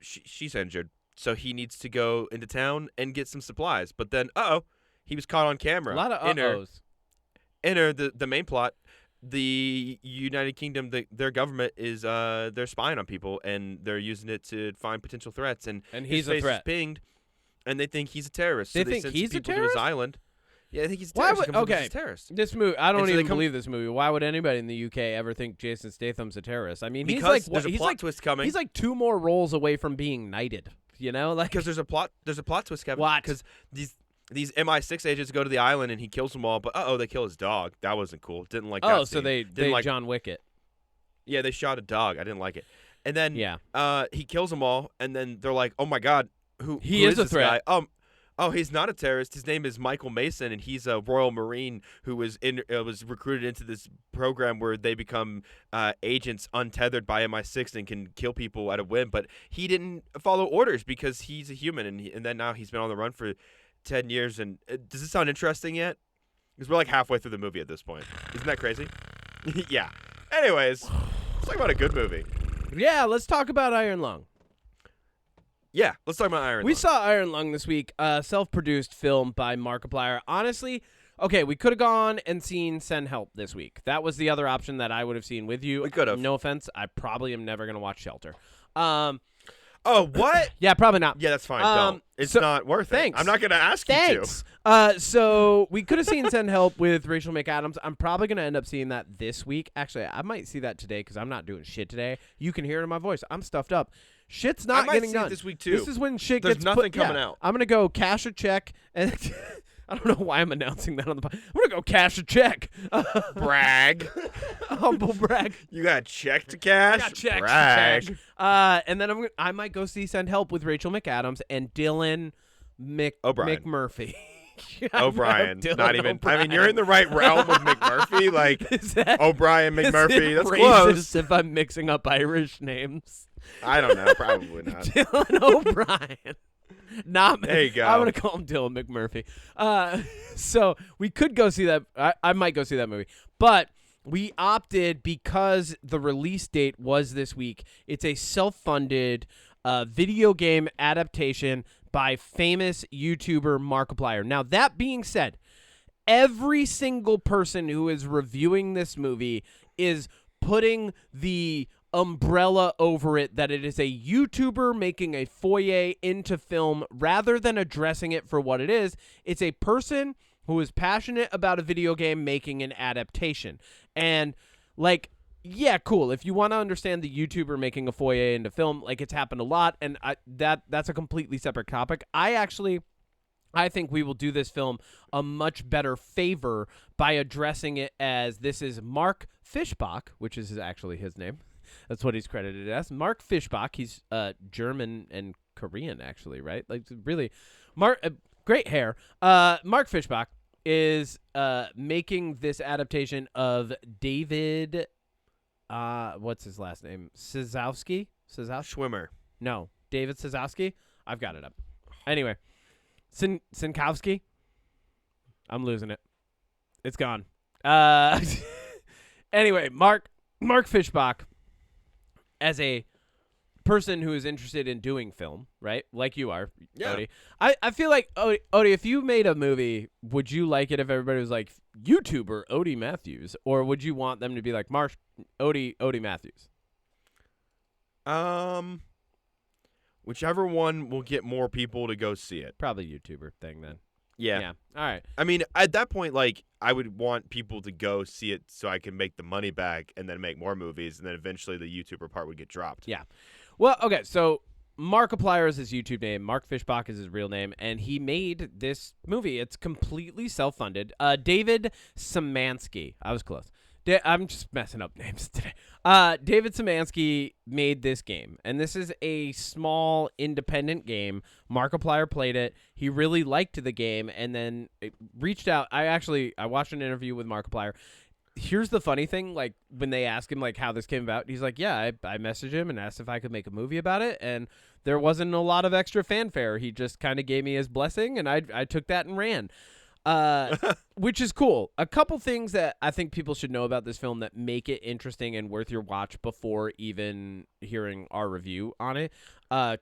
she's injured, so he needs to go into town and get some supplies. But then he was caught on camera. A lot of in her- uh-ohs. enter the main plot. The United Kingdom, their government is they're spying on people, and they're using it to find potential threats. And he's his a face threat. is pinged, and they think he's a terrorist. They so think send he's a people terrorist? to his island. Yeah, I think he's a Why terrorist. would- He comes up okay. as a terrorist. This movie, I don't And so even they come- believe this movie. Why would anybody in the UK ever think Jason Statham's a terrorist? I mean, Because he's like there's a he's plot like twist coming. he's like 2 more roles away from being knighted. You know, like Because there's a plot twist, Kevin. What? Because these MI6 agents go to the island and he kills them all, but they kill his dog. That wasn't cool. Didn't like that. oh, so scene. they Didn't like. John Wick it. Yeah, they shot a dog. I didn't like it. And then Yeah. he kills them all, and then they're like, "Oh my God, who He who is a this threat. guy?" Oh, he's not a terrorist. His name is Michael Mason, and he's a Royal Marine who was recruited into this program where they become agents untethered by MI6 and can kill people at a whim. But he didn't follow orders because he's a human, and then now he's been on the run for 10 years. And does this sound interesting yet? Because we're like halfway through the movie at this point. Isn't that crazy? Yeah. Anyways, let's talk about a good movie. Yeah, let's talk about Iron Lung. Yeah, let's talk about Iron We Lung. saw Iron Lung this week, a self-produced film by Markiplier. Honestly, okay, we could have gone and seen Send Help this week. That was the other option that I would have seen with you. We could have. No offense, I probably am never going to watch Shelter. Oh, what? Yeah, probably not. Yeah, that's fine. Don't. It's so- not worth thanks. it. I'm not going to ask you Thanks. So we could have seen Send Help with Rachel McAdams. I'm probably going to end up seeing that this week. Actually, I might see that today because I'm not doing shit today. You can hear it in my voice. I'm stuffed up. Shit's not I might getting see it done this week, too. This is when shit There's gets nothing put, yeah, coming out. I'm going to go cash a check and I don't know why I'm announcing that on the podcast. I'm going to go cash a check. to. Brag. Humble brag. You got a check to cash? I got checks to Brag. cash. And then I might go see Send Help with Rachel McAdams and Dylan O'Brien. McMurphy. O'Brien. Dylan Not even. I mean, O'Brien. you're in the right realm with McMurphy. Like, Is that O'Brien, is McMurphy. it That's racist close. if I'm mixing up Irish names? I don't know. Probably not. Dylan O'Brien. Not There you go. I'm gonna call him Dylan McMurphy. So we could go see that. I might go see that movie, but we opted because the release date was this week. It's a self-funded video game adaptation by famous YouTuber Markiplier. Now, that being said, every single person who is reviewing this movie is putting the umbrella over it that it is a YouTuber making a foyer into film rather than addressing it for what it is. It's a person who is passionate about a video game making an adaptation. And, like, yeah, cool. If you want to understand the YouTuber making a foyer into film, like, it's happened a lot, and that's a completely separate topic. I think we will do this film a much better favor by addressing it as this is Mark Fischbach, which is actually his name. That's what he's credited as. Mark Fischbach. He's German and Korean, actually, right? Like, really, great hair. Mark Fischbach is making this adaptation of David. What's his last name? Szowski? Schwimmer. No, David Szowski. I've got it up. Anyway, Sinkowski. I'm losing it. It's gone. Anyway, Mark Fischbach, as a person who is interested in doing film, right? Like you are, Yeah. Odie. I feel like, Odie, if you made a movie, would you like it if everybody was like, YouTuber Odie Matthews? Or would you want them to be like, Odie Matthews? Whichever one will get more people to go see it. Probably YouTuber thing then. Yeah. All right. I mean, at that point, like, I would want people to go see it so I can make the money back and then make more movies, and then eventually the YouTuber part would get dropped. Yeah. Well, okay, so Markiplier is his YouTube name. Mark Fischbach is his real name, and he made this movie. It's completely self-funded. David Szymanski. I was close. I'm just messing up names today. David Szymanski made this game, and this is a small independent game. Markiplier played it. He really liked the game, and then it reached out. I watched an interview with Markiplier. Here's the funny thing, like, when they ask him, like, how this came about, he's like, yeah, I messaged him and asked if I could make a movie about it, and there wasn't a lot of extra fanfare. He just kind of gave me his blessing, and I took that and ran. Which is cool. A couple things that I think people should know about this film that make it interesting and worth your watch before even hearing our review on it.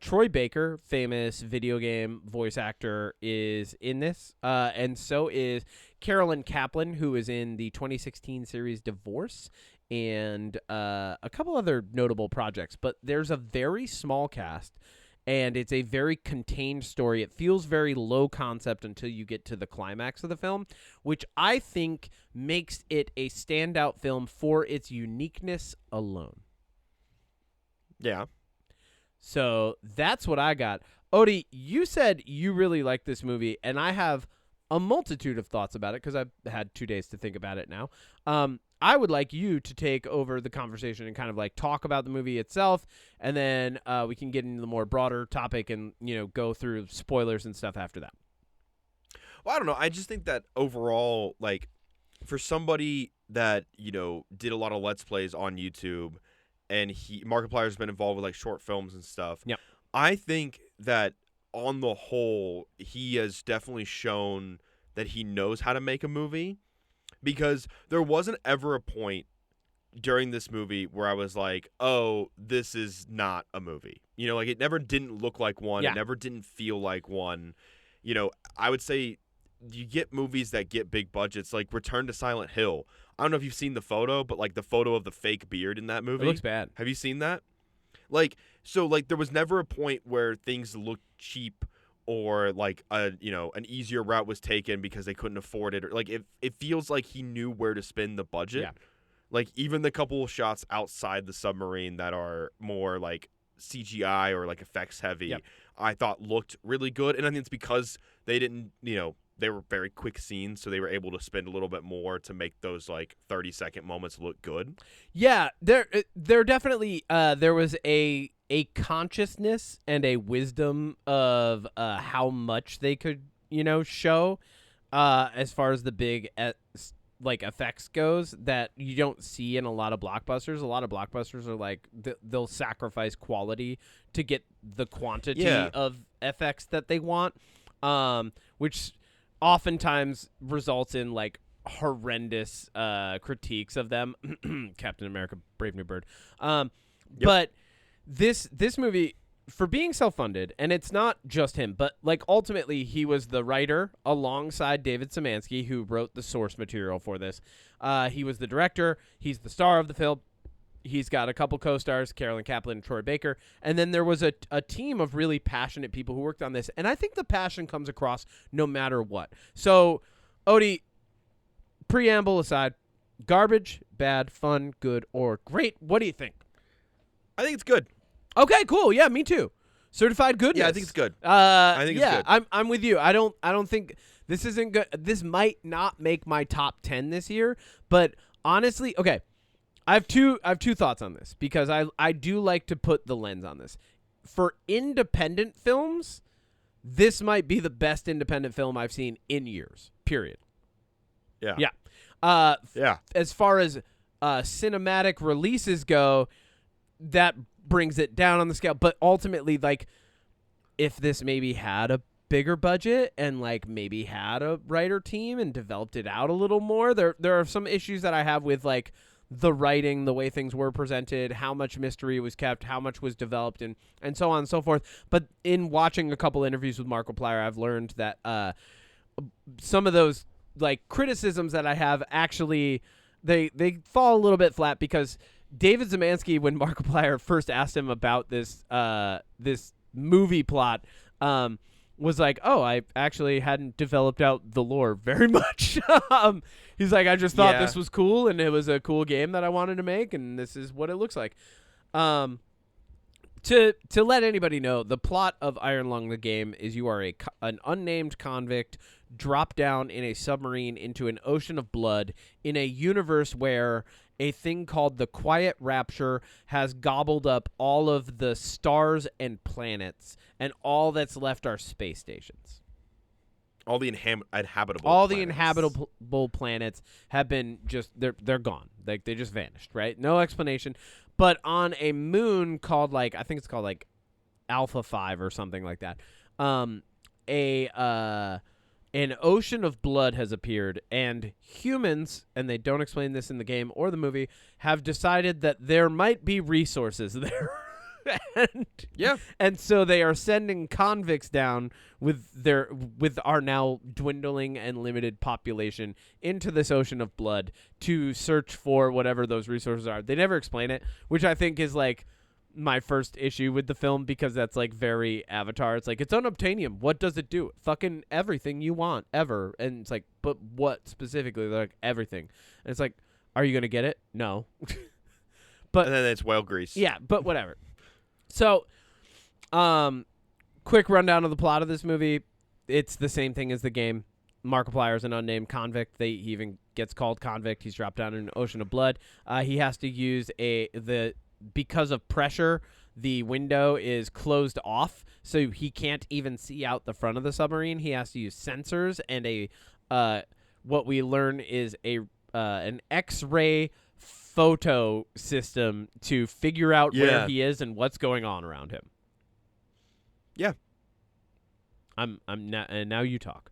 Troy Baker, famous video game voice actor, is in this, and so is Carolyn Kaplan, who is in the 2016 series Divorce, and a couple other notable projects. But there's a very small cast, and it's a very contained story. It feels very low concept until you get to the climax of the film, which I think makes it a standout film for its uniqueness alone. Yeah. So that's what I got. Odie, you said you really like this movie, and I have a multitude of thoughts about it because I've had 2 days to think about it now. I would like you to take over the conversation and kind of like talk about the movie itself, and then we can get into the more broader topic and, go through spoilers and stuff after that. Well, I don't know. I just think that overall, like, for somebody that, did a lot of Let's Plays on YouTube, and Markiplier's been involved with, like, short films and stuff. Yep. I think that on the whole, he has definitely shown that he knows how to make a movie, because there wasn't ever a point during this movie where I was like, oh, this is not a movie. Like, it never didn't look like one. Yeah. It never didn't feel like one. I would say you get movies that get big budgets, like Return to Silent Hill. I don't know if you've seen the photo, but, like, the photo of the fake beard in that movie. It looks bad. Have you seen that? So there was never a point where things looked cheap, or like an easier route was taken because they couldn't afford it, or like it feels like he knew where to spend the budget. Yeah. Like, even the couple of shots outside the submarine that are more like CGI or like effects heavy, Yep. I thought looked really good. And I think it's because they didn't, they were very quick scenes, so they were able to spend a little bit more to make those like 30-second moments look good. Yeah, there definitely there was a consciousness and a wisdom of how much they could show as far as the big effects goes that you don't see in a lot of blockbusters. A lot of blockbusters are like they'll sacrifice quality to get the quantity of effects that they want, which oftentimes results in like horrendous critiques of them. Captain America: Brave New Bird. But this movie, for being self-funded, and it's not just him, but like ultimately he was the writer alongside David Szymanski, who wrote the source material for this. He was the director. He's the star of the film. He's got a couple co-stars, Carolyn Kaplan and Troy Baker. And then there was a team of really passionate people who worked on this. And I think the passion comes across no matter what. So, Odie, preamble aside, garbage, bad, fun, good, or great. What do you think? I think it's good. Okay, cool. Yeah, me too. Certified goodness. Yeah, I think it's good. I think it's good. I'm with you. I don't think this isn't good. This might not make my top 10 this year, but honestly, okay. I have two thoughts on this because I do like to put the lens on this. For independent films, this might be the best independent film I've seen in years. Period. Yeah. Yeah. Yeah. As far as cinematic releases go, that brings it down on the scale. But ultimately, like, if this maybe had a bigger budget and like maybe had a writer team and developed it out a little more, there are some issues that I have with like the writing, the way things were presented, how much mystery was kept, how much was developed, and so on and so forth. But in watching a couple interviews with Markiplier, I've learned that some of those like criticisms that I have actually they fall a little bit flat because David Szymanski, when Markiplier first asked him about this this movie plot, was like, oh, I actually hadn't developed out the lore very much. He's like, I just thought this was cool, and it was a cool game that I wanted to make, and this is what it looks like. To let anybody know, the plot of Iron Lung, the game, is you are an unnamed convict dropped down in a submarine into an ocean of blood in a universe where a thing called the Quiet Rapture has gobbled up all of the stars and planets, and all that's left are space stations. All the inhabitable All planets. the inhabitable planets have been they're gone. Like, they just vanished, right? No explanation. But on a moon called, like, I think it's called, like, Alpha 5 or something like that, an ocean of blood has appeared, and humans, and they don't explain this in the game or the movie, have decided that there might be resources there. and, Yeah. and so they are sending convicts down with our now dwindling and limited population into this ocean of blood to search for whatever those resources are. They never explain it, which I think is like my first issue with the film, because that's like very Avatar. It's like, it's unobtainium. What does it do? Fucking everything you want ever. And it's like, but what specifically? They're like, everything. And it's like, are you gonna get it? No. But And then it's whale grease. yeah, but whatever. So, quick rundown of the plot of this movie. It's the same thing as the game. Markiplier is an unnamed convict. He even gets called convict. He's dropped down in an ocean of blood. He has to use because of pressure, the window is closed off, so he can't even see out the front of the submarine. He has to use sensors and what we learn is an X-ray photo system to figure out where he is and what's going on around him. Yeah. And now you talk.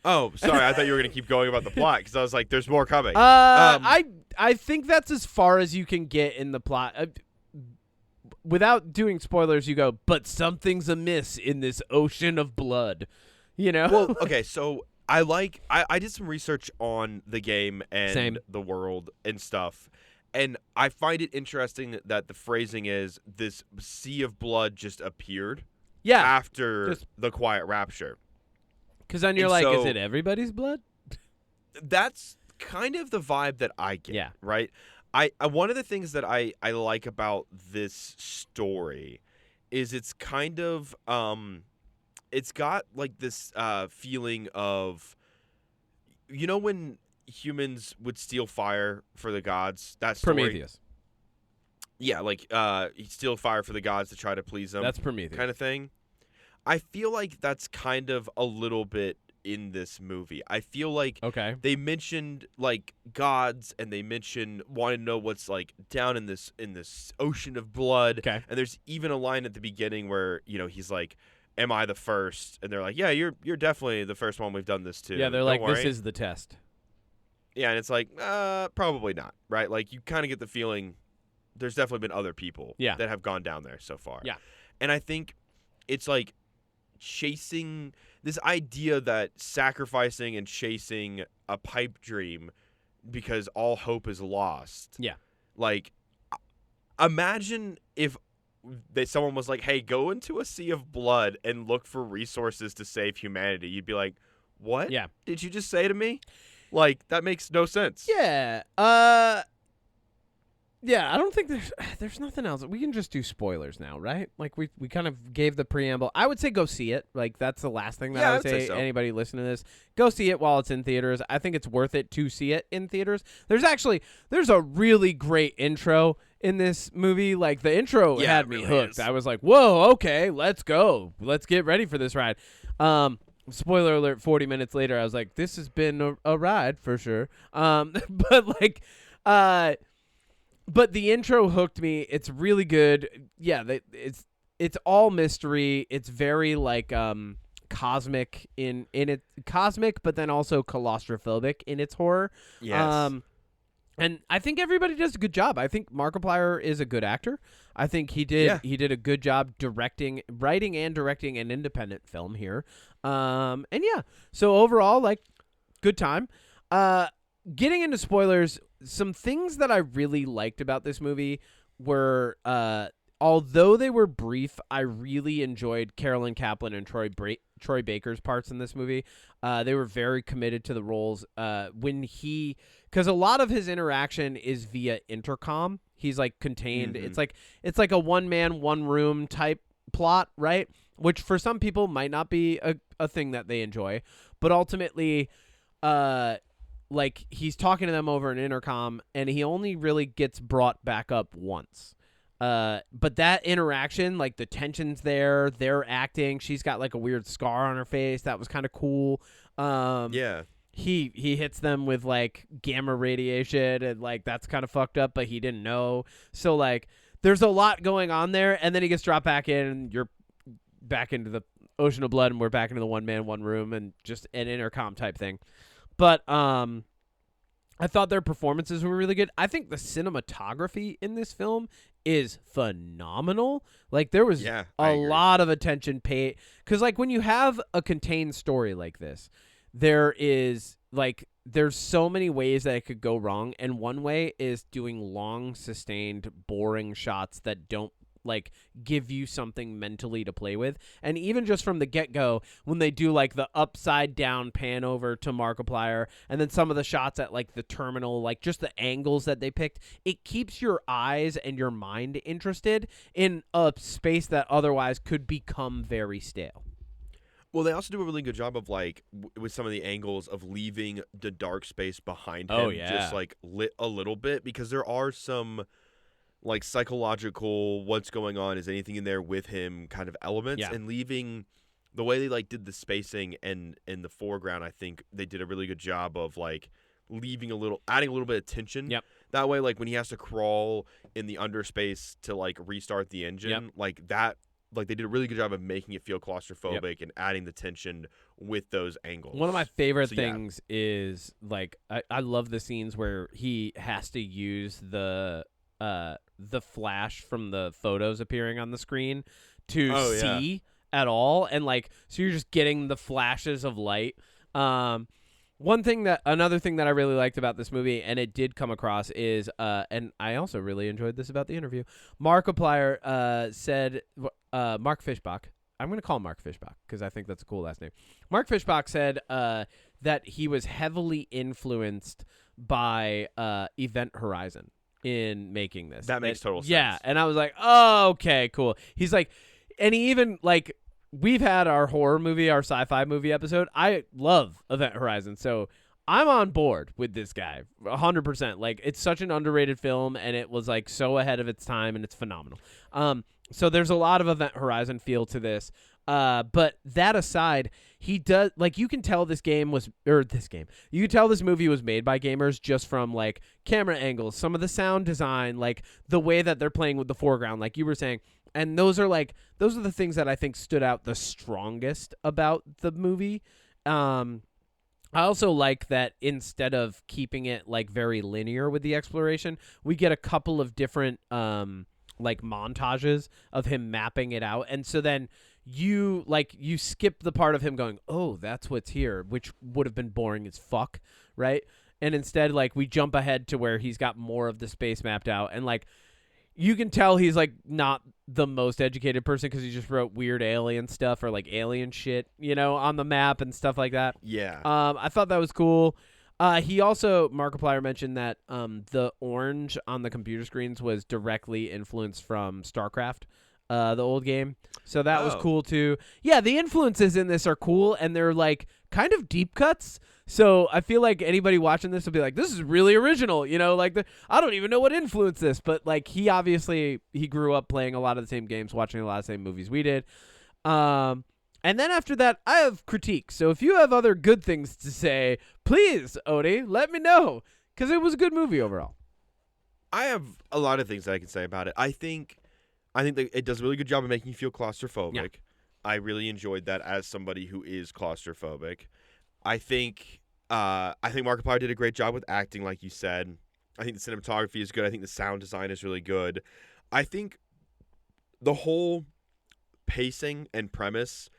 Oh, sorry. I thought you were going to keep going about the plot because I was like, there's more coming. I think that's as far as you can get in the plot. Without doing spoilers, you go, but something's amiss in this ocean of blood. You know? Well, okay, so I did some research on the game and Same. the world and stuff, and I find it interesting that the phrasing is this sea of blood just appeared after the quiet rapture. Because then you're And like, so- is it everybody's blood? That's kind of the vibe that I get, Yeah. right? I one of the things that I like about this story is it's kind of it's got like this feeling of, you know, when humans would steal fire for the gods, that story. Prometheus. Yeah, like he'd steal fire for the gods to try to please them. That's Prometheus. Kind of thing. I feel like that's kind of a little bit in this movie. I feel like Okay. they mentioned like gods, and they mentioned wanting to know what's like down in this ocean of blood. Okay. And there's even a line at the beginning where, you know, he's like, "Am I the first?" And they're like, "Yeah, you're definitely the first one we've done this to." Yeah, they're Don't like, worry. this is the test. Yeah, and it's like, probably not, right? Like you kind of get the feeling there's definitely been other people that have gone down there so far. Yeah. And I think it's like chasing this idea that sacrificing and chasing a pipe dream because all hope is lost. Yeah. Like, imagine if someone was like, "Hey, go into a sea of blood and look for resources to save humanity." You'd be like, "What? Yeah. Did you just say to me?" Like, that makes no sense. Yeah. Yeah, I don't think there's nothing else. We can just do spoilers now, right? Like we kind of gave the preamble. I would say go see it. Like that's the last thing that I would say. so. Anybody listening to this, go see it while it's in theaters. I think it's worth it to see it in theaters. There's a really great intro in this movie. Like the intro had me really hooked. is. I was like, "Whoa, okay, let's go. Let's get ready for this ride." Spoiler alert, 40 minutes later, I was like, this has been a ride for sure. But the intro hooked me. It's really good. Yeah, it's all mystery. It's very like cosmic in it, cosmic, but then also claustrophobic in its horror. Yes. And I think everybody does a good job. I think Markiplier is a good actor. I think he did a good job writing and directing an independent film here. And yeah, so overall, like, good time. Getting into spoilers, some things that I really liked about this movie were, although they were brief, I really enjoyed Carolyn Kaplan and Troy Baker's parts in this movie. They were very committed to the roles. Because a lot of his interaction is via intercom. He's like contained. Mm-hmm. It's like a one man, one room type plot, right? Which for some people might not be a thing that they enjoy, but ultimately, like he's talking to them over an intercom, and he only really gets brought back up once. But that interaction, like the tension's there, they're acting. She's got like a weird scar on her face. That was kind of cool. Yeah. He hits them with like gamma radiation, and like that's kind of fucked up, but he didn't know. So like there's a lot going on there, and then he gets dropped back in, and you're back into the ocean of blood, and we're back into the one man, one room, and just an intercom type thing. But I thought their performances were really good. I think the cinematography in this film is phenomenal. Like there was I a agree. lot of attention paid, because like when you have a contained story like this, there's so many ways that it could go wrong, and one way is doing long, sustained, boring shots that don't like give you something mentally to play with. And even just from the get-go, when they do like the upside down pan over to Markiplier, and then some of the shots at like the terminal, like just the angles that they picked, it keeps your eyes and your mind interested in a space that otherwise could become very stale. Well, they also do a really good job of like with some of the angles of leaving the dark space behind him, Oh, yeah. just like lit a little bit, because there are some like psychological what's going on, is anything in there with him kind of elements, Yeah. and leaving the way they like did the spacing and in the foreground. I think they did a really good job of like adding a little bit of tension. Yep. That way, like when he has to crawl in the underspace to like restart the engine, Yep. like that. Like they did a really good job of making it feel claustrophobic and adding the tension with those angles. One of my favorite So, things is like I love the scenes where he has to use the flash from the photos appearing on the screen to see at all, and like so you're just getting the flashes of light. Another thing that I really liked about this movie, and it did come across, is and I also really enjoyed this about the interview. Markiplier said, Mark Fishbach. I'm going to call him Mark Fishbach because I think that's a cool last name. Mark Fishbach said that he was heavily influenced by Event Horizon in making this. That makes total sense. Yeah, and I was like, oh, okay, cool. He's like, and he even like, we've had our horror movie, our sci-fi movie episode. I love Event Horizon, so I'm on board with this guy 100%. Like, it's such an underrated film, and it was like so ahead of its time, and it's phenomenal. So there's a lot of Event Horizon feel to this. But that aside, he does, like, you can tell you can tell this movie was made by gamers just from like camera angles, some of the sound design, like the way that they're playing with the foreground, like you were saying. And those are the things that I think stood out the strongest about the movie. I also like that instead of keeping it like very linear with the exploration, we get a couple of different like montages of him mapping it out. And so then you skip the part of him going, oh, that's what's here, which would have been boring as fuck, right? And instead, like, we jump ahead to where he's got more of the space mapped out, and like you can tell he's like not the most educated person because he just wrote weird alien stuff or like alien shit, on the map and stuff like that. Yeah. I thought that was cool. He also, Markiplier mentioned that the orange on the computer screens was directly influenced from StarCraft, the old game. So that was cool too. Yeah, the influences in this are cool, and they're like kind of deep cuts. So I feel like anybody watching this will be like, this is really original, like I don't even know what influenced this, but like he grew up playing a lot of the same games, watching a lot of the same movies we did. And then after that, I have critiques. So if you have other good things to say, please, Odie, let me know, because it was a good movie overall. I have a lot of things that I can say about it. I think that it does a really good job of making you feel claustrophobic. Yeah. I really enjoyed that as somebody who is claustrophobic. I think Markiplier did a great job with acting, like you said. I think the cinematography is good. I think the sound design is really good. I think the whole pacing and premise,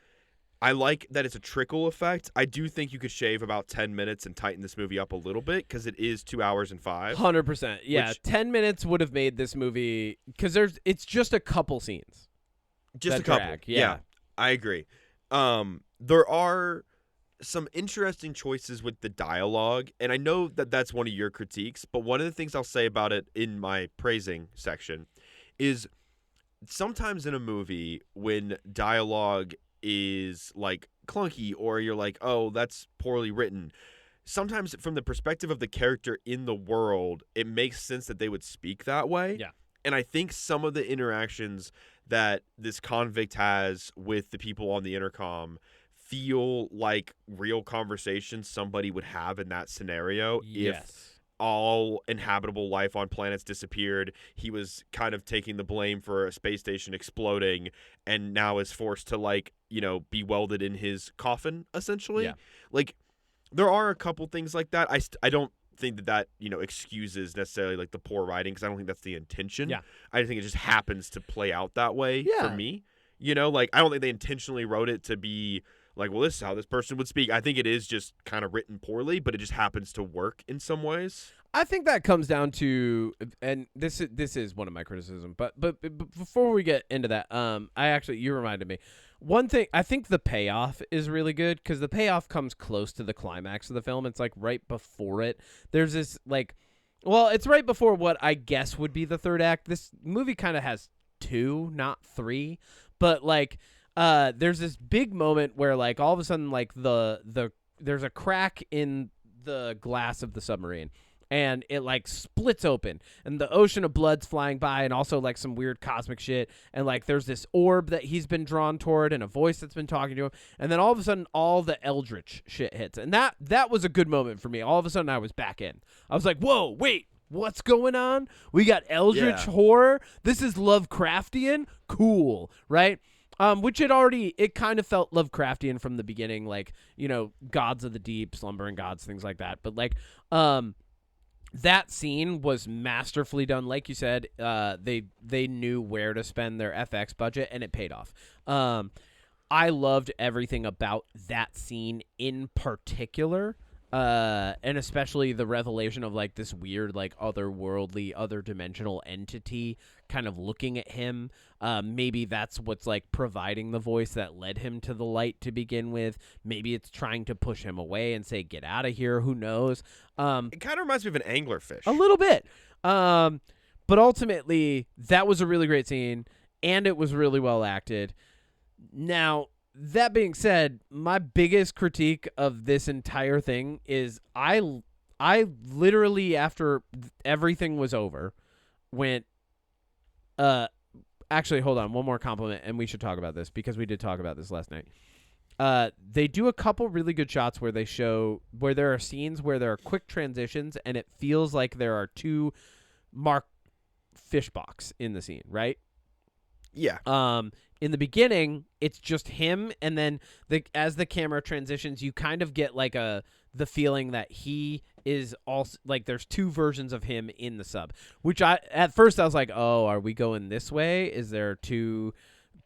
I like that it's a trickle effect. I do think you could shave about 10 minutes and tighten this movie up a little bit because it is 2 hours and 5. 100%. Yeah, 10 minutes would have made this movie, because it's just a couple scenes. Just a couple. Drag, yeah. I agree. There are some interesting choices with the dialogue, and I know that that's one of your critiques, but one of the things I'll say about it in my praising section is sometimes in a movie when dialogue is like clunky or you're like, oh, that's poorly written, sometimes from the perspective of the character in the world, it makes sense that they would speak that way. Yeah. And I think some of the interactions that this convict has with the people on the intercom feel like real conversations somebody would have in that scenario. Yes. If all inhabitable life on planets disappeared, he was kind of taking the blame for a space station exploding and now is forced to like, be welded in his coffin essentially. Yeah. Like there are a couple things like that. I don't think that excuses necessarily like the poor writing, because I don't think that's the intention. Yeah. I think it just happens to play out that way Yeah. for me. Like I don't think they intentionally wrote it to be like, well, this is how this person would speak. I think it is just kind of written poorly, but it just happens to work in some ways. I think that comes down to, and this is one of my criticisms, but before we get into that, you reminded me. One thing, I think the payoff is really good, because the payoff comes close to the climax of the film. It's like right before it. There's this it's right before what I guess would be the third act. This movie kind of has 2, not 3, but there's this big moment where like all of a sudden like there's a crack in the glass of the submarine, and it like splits open, and the ocean of blood's flying by, and also like some weird cosmic shit, and like there's this orb that he's been drawn toward, and a voice that's been talking to him, and then all of a sudden all the eldritch shit hits, and that was a good moment for me. All of a sudden I was back in. I was like, whoa, wait, what's going on? We got eldritch horror. This is Lovecraftian. Cool, right? Which it kind of felt Lovecraftian from the beginning, like, gods of the deep, slumbering gods, things like that. But like, that scene was masterfully done. Like you said, they knew where to spend their FX budget, and it paid off. I loved everything about that scene in particular. And especially the revelation of like this weird, like otherworldly, other dimensional entity kind of looking at him. Maybe that's what's like providing the voice that led him to the light to begin with. Maybe it's trying to push him away and say, get out of here. Who knows? It kind of reminds me of an anglerfish. A little bit. But ultimately that was a really great scene, and it was really well acted. Now, that being said, my biggest critique of this entire thing is I literally, after everything was over, went, actually, hold on, one more compliment, and we should talk about this, because we did talk about this last night. They do a couple really good shots where there are scenes where there are quick transitions, and it feels like there are 2 Mark Fishbox in the scene, right? Yeah. In the beginning, it's just him, and then as the camera transitions, you kind of get like the feeling that he is also like there's 2 versions of him in the sub. Which at first I was like, oh, are we going this way? Is there 2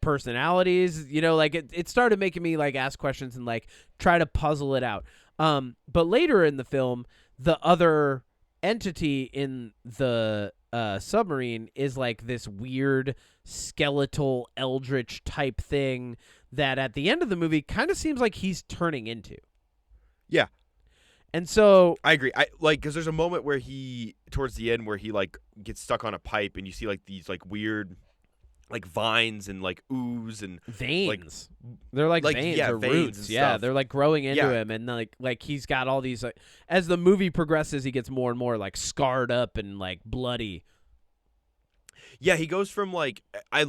personalities? Like it started making me like ask questions and like try to puzzle it out. But later in the film, the other entity in the submarine is like this weird skeletal eldritch type thing that at the end of the movie kind of seems like he's turning into. Yeah. And so I agree. Because there's a moment where towards the end, where he like gets stuck on a pipe, and you see like these like weird like vines and like ooze and veins. They're like veins or veins roots. Yeah, stuff. they're like growing into him, and like he's got all these like, as the movie progresses, he gets more and more like scarred up and like bloody. Yeah, he goes from like I've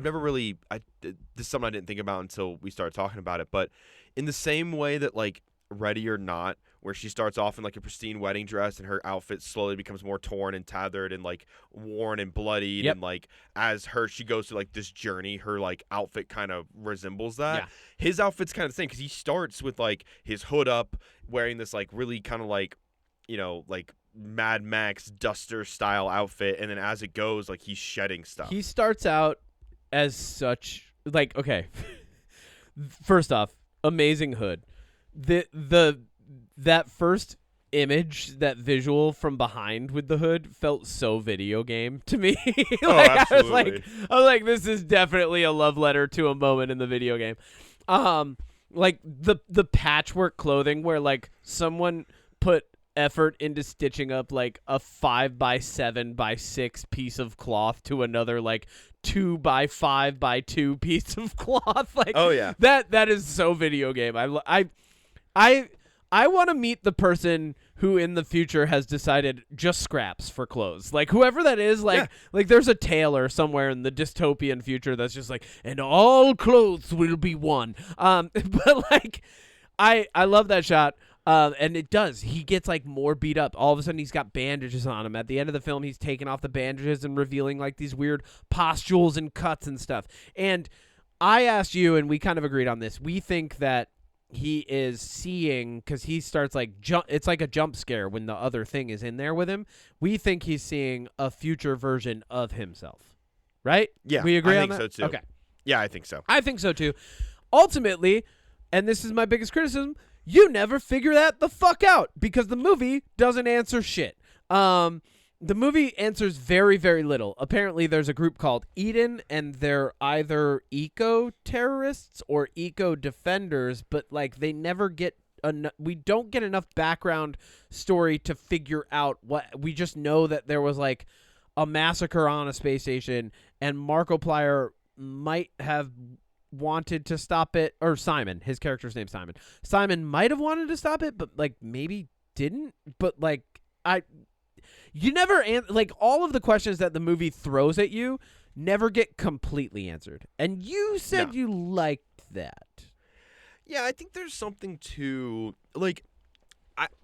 never really this is something I didn't think about until we started talking about it, but in the same way that like Ready or Not, where she starts off in like a pristine wedding dress and her outfit slowly becomes more torn and tethered and like worn and bloodied, and like as she goes through like this journey, her like outfit kind of resembles that. Yeah. His outfit's kind of the same, because he starts with like his hood up, wearing this like really kind of like like Mad Max Duster style outfit, and then as it goes, like he's shedding stuff. He starts out as such like, okay. First off, amazing hood. That first image, that visual from behind with the hood felt so video game to me. Absolutely. I was like, this is definitely a love letter to a moment in the video game. Like the patchwork clothing where like someone put effort into stitching up like a 5x7x6 piece of cloth to another like 2x5x2 piece of cloth. Like, oh yeah, that is so video game. I want to meet the person who in the future has decided just scraps for clothes. Like whoever that is, like there's a tailor somewhere in the dystopian future that's just like, and all clothes will be one. But like I love that shot. And it does. He gets like more beat up. All of a sudden he's got bandages on him. At the end of the film, he's taking off the bandages and revealing like these weird pustules and cuts and stuff. And I asked you, and we kind of agreed on this. We think that he is seeing, because he starts like it's like a jump scare when the other thing is in there with him. We think he's seeing a future version of himself, right? Yeah, we agree I on think that? so too. Okay, Yeah, I think so. I think so too. Ultimately, and this is my biggest criticism, you never figure that the fuck out because the movie doesn't answer shit. The movie answers very, very little. Apparently, there's a group called Eden, and they're either eco-terrorists or eco-defenders, but like they never get we don't get enough background story to figure out what. We just know that there was like a massacre on a space station, and Markiplier might have wanted to stop it, or Simon, his character's name's Simon. Simon might have wanted to stop it, but like maybe didn't. But like you never like all of the questions that the movie throws at you never get completely answered. And you said you liked that. Yeah, I think there's something to like.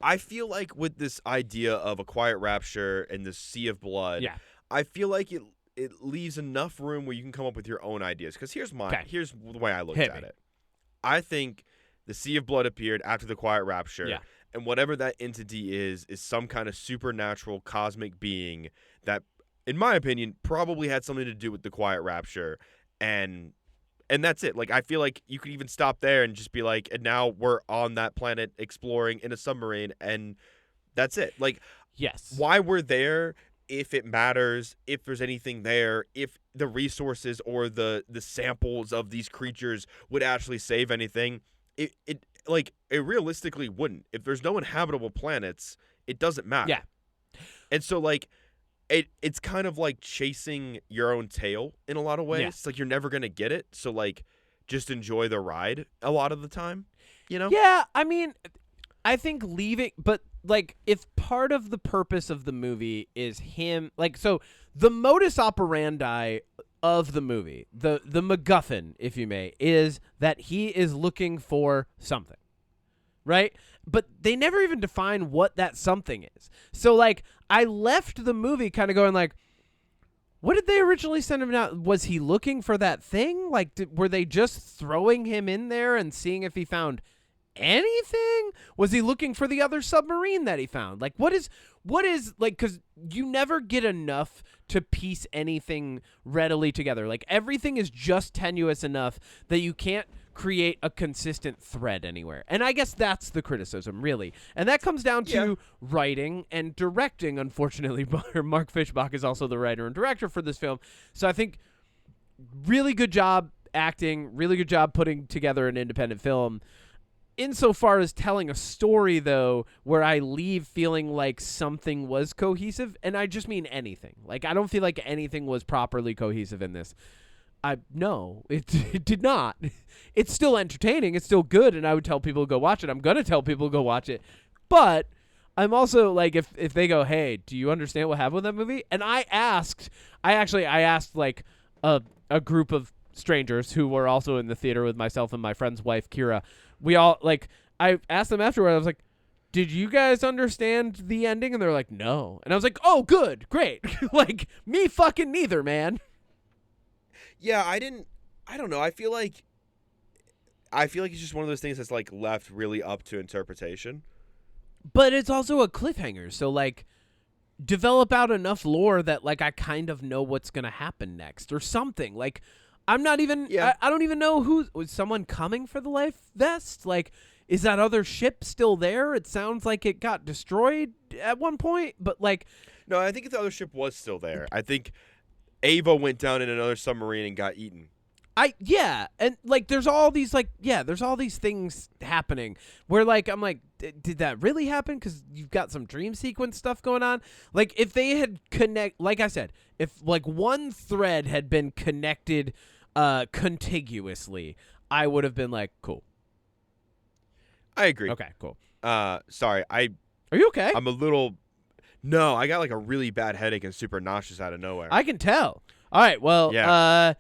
I feel like with this idea of a quiet rapture and the sea of blood, I feel like it leaves enough room where you can come up with your own ideas. Because here's the way I looked at it. I think the sea of blood appeared after the quiet rapture. Yeah. And whatever that entity is some kind of supernatural cosmic being that, in my opinion, probably had something to do with the quiet rapture. And that's it. Like, I feel like you could even stop there and just be like, and now we're on that planet exploring in a submarine, and that's it. Like, yes, why we're there, if it matters, if there's anything there, if the resources or the samples of these creatures would actually save anything, it realistically wouldn't. If there's no inhabitable planets, it doesn't matter. Yeah. And so, like, it's kind of like chasing your own tail in a lot of ways. Yeah. It's like you're never going to get it. So, like, just enjoy the ride a lot of the time, you know? Yeah, I mean, I think but, like, if part of the purpose of the movie is him, like, so the modus operandi of the movie, the MacGuffin, if you may, is that he is looking for something, right? But they never even define what that something is. So, like, I left the movie kind of going like, what did they originally send him out? Was he looking for that thing? Like, were they just throwing him in there and seeing if he found anything? Was he looking for the other submarine that he found? Like, what is like, because you never get enough to piece anything readily together. Like, everything is just tenuous enough that you can't create a consistent thread anywhere. And I guess that's the criticism, really. And that comes down to writing and directing, unfortunately. Mark Fishbach is also the writer and director for this film. So I think really good job acting, really good job putting together an independent film. Insofar as telling a story, though, where I leave feeling like something was cohesive, and I just mean anything. Like, I don't feel like anything was properly cohesive in this. No, it did not. It's still entertaining. It's still good, and I would tell people to go watch it. I'm going to tell people to go watch it. But I'm also, like, if they go, hey, do you understand what happened with that movie? And I asked, like, a group of strangers who were also in the theater with myself and my friend's wife, Kira. We all, like, I asked them afterward, I was like, did you guys understand the ending? And they're like, no. And I was like, oh, good, great. Like, me fucking neither, man. Yeah, I don't know. I feel like it's just one of those things that's, like, left really up to interpretation. But it's also a cliffhanger, so, like, develop out enough lore that, like, I kind of know what's going to happen next or something. Like, I'm not even, I don't even know was someone coming for the life vest? Like, is that other ship still there? It sounds like it got destroyed at one point, but, like. No, I think the other ship was still there. I think Ava went down in another submarine and got eaten. And, like, there's all these things happening where, like, I'm like, did that really happen? Because you've got some dream sequence stuff going on. Like, if they had like I said, if, like, one thread had been connected contiguously, I would have been like, cool. I agree. Okay, cool. Sorry, Are you okay? I'm a little. No, I got, like, a really bad headache and super nauseous out of nowhere. I can tell. All right, well, yeah.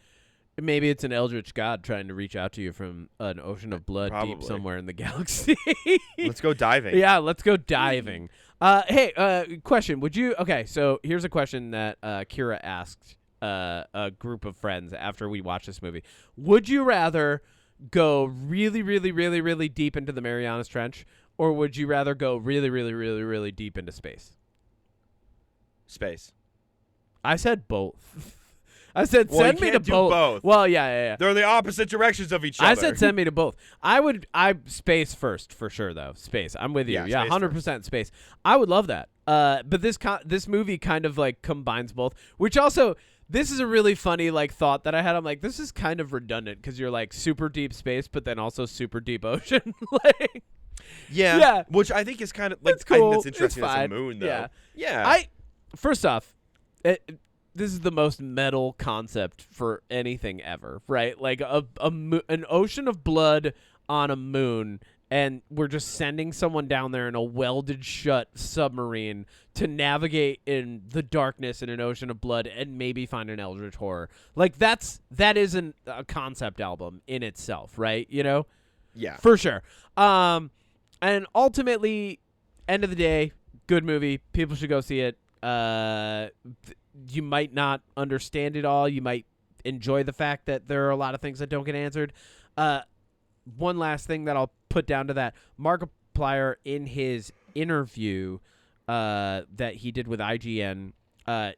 Maybe it's an eldritch god trying to reach out to you from an ocean of blood deep somewhere in the galaxy. Let's go diving. Yeah, let's go diving. Hey, question. Okay, so here's a question that Kira asked a group of friends after we watched this movie. Would you rather go really, really, really, really deep into the Marianas Trench, or would you rather go really, really, really, really deep into space? Space. I said both. I said Well, send you me can't to do both. both. Well, yeah. They're the opposite directions of each other. I said send me to both. I space first for sure though. Space. I'm with you. Yeah, space 100% space. I would love that. But this movie kind of like combines both, which also this is a really funny like thought that I had. I'm like, this is kind of redundant because you're like super deep space, but then also super deep ocean. Like, yeah, which I think is kind of like it's cool. I think that's interesting. It's As a fine. moon, though. Yeah. First off, this is the most metal concept for anything ever, right? Like an ocean of blood on a moon, and we're just sending someone down there in a welded shut submarine to navigate in the darkness in an ocean of blood and maybe find an eldritch horror. Like that isn't a concept album in itself, right? You know? Yeah. For sure. And ultimately, end of the day, good movie. People should go see it. You might not understand it all. You might enjoy the fact that there are a lot of things that don't get answered. One last thing that I'll put down to that. Markiplier, in his interview that he did with IGN,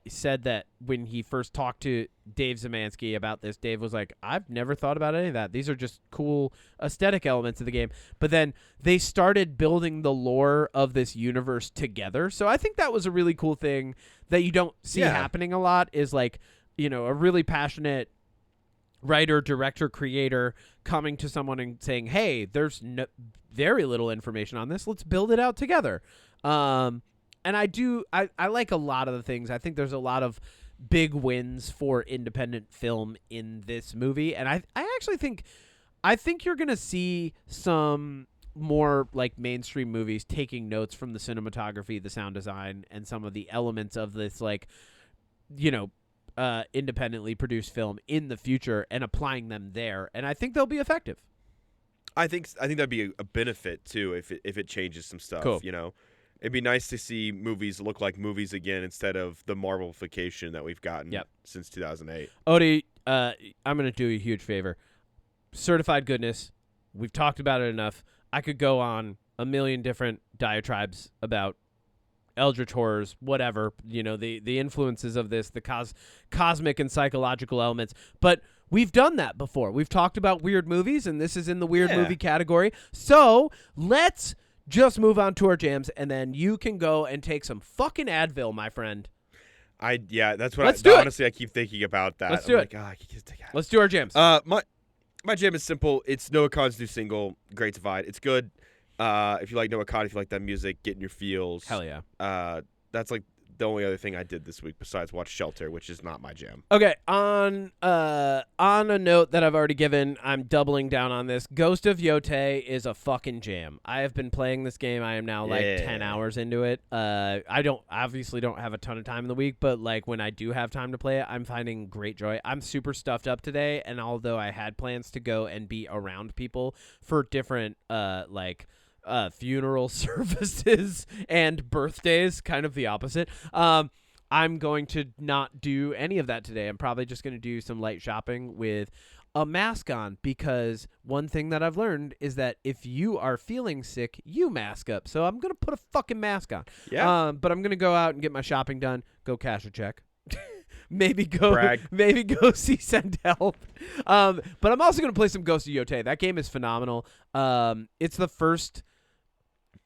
said that when he first talked to Dave Zemansky about this, Dave was like, I've never thought about any of that. These are just cool aesthetic elements of the game. But then they started building the lore of this universe together. So I think that was a really cool thing that you don't see happening a lot, is like, you know, a really passionate writer, director, creator coming to someone and saying, hey, there's very little information on this. Let's build it out together. And I like a lot of the things. I think there's a lot of big wins for independent film in this movie. And I actually think you're going to see some more like mainstream movies taking notes from the cinematography, the sound design, and some of the elements of this, like, you know, independently produced film in the future and applying them there. And I think they'll be effective. I think that'd be a benefit too if it changes some stuff. Cool. You know, it'd be nice to see movies look like movies again instead of the Marvelification that we've gotten since 2008. Odie, I'm going to do you a huge favor. Certified goodness. We've talked about it enough. I could go on a million different diatribes about eldritch horrors, whatever, you know, the influences of this, the cosmic and psychological elements. But we've done that before. We've talked about weird movies, and this is in the weird movie category. So let's just move on to our jams, and then you can go and take some fucking Advil, my friend. That's what honestly I keep thinking about that. Let's do it. I can just take Advil. Let's do our jams. My jam is simple. It's Noah Kahan's new single, Great Divide. It's good. If you like Noah Kahan, if you like that music, get in your feels. Hell yeah. That's like the only other thing I did this week besides watch Shelter, which is not my jam. Okay, on a note that I've already given, I'm doubling down on this. Ghost of Yote is a fucking jam. I have been playing this game. I am now like 10 hours into it. I obviously don't have a ton of time in the week, but like when I do have time to play it, I'm finding great joy. I'm super stuffed up today, and although I had plans to go and be around people for different funeral services and birthdays, kind of the opposite. I'm going to not do any of that today. I'm probably just going to do some light shopping with a mask on, because one thing that I've learned is that if you are feeling sick, you mask up. So I'm going to put a fucking mask on. Yeah. But I'm going to go out and get my shopping done, go cash a check. Maybe go see Send Help. But I'm also going to play some Ghost of Yote. That game is phenomenal. It's the first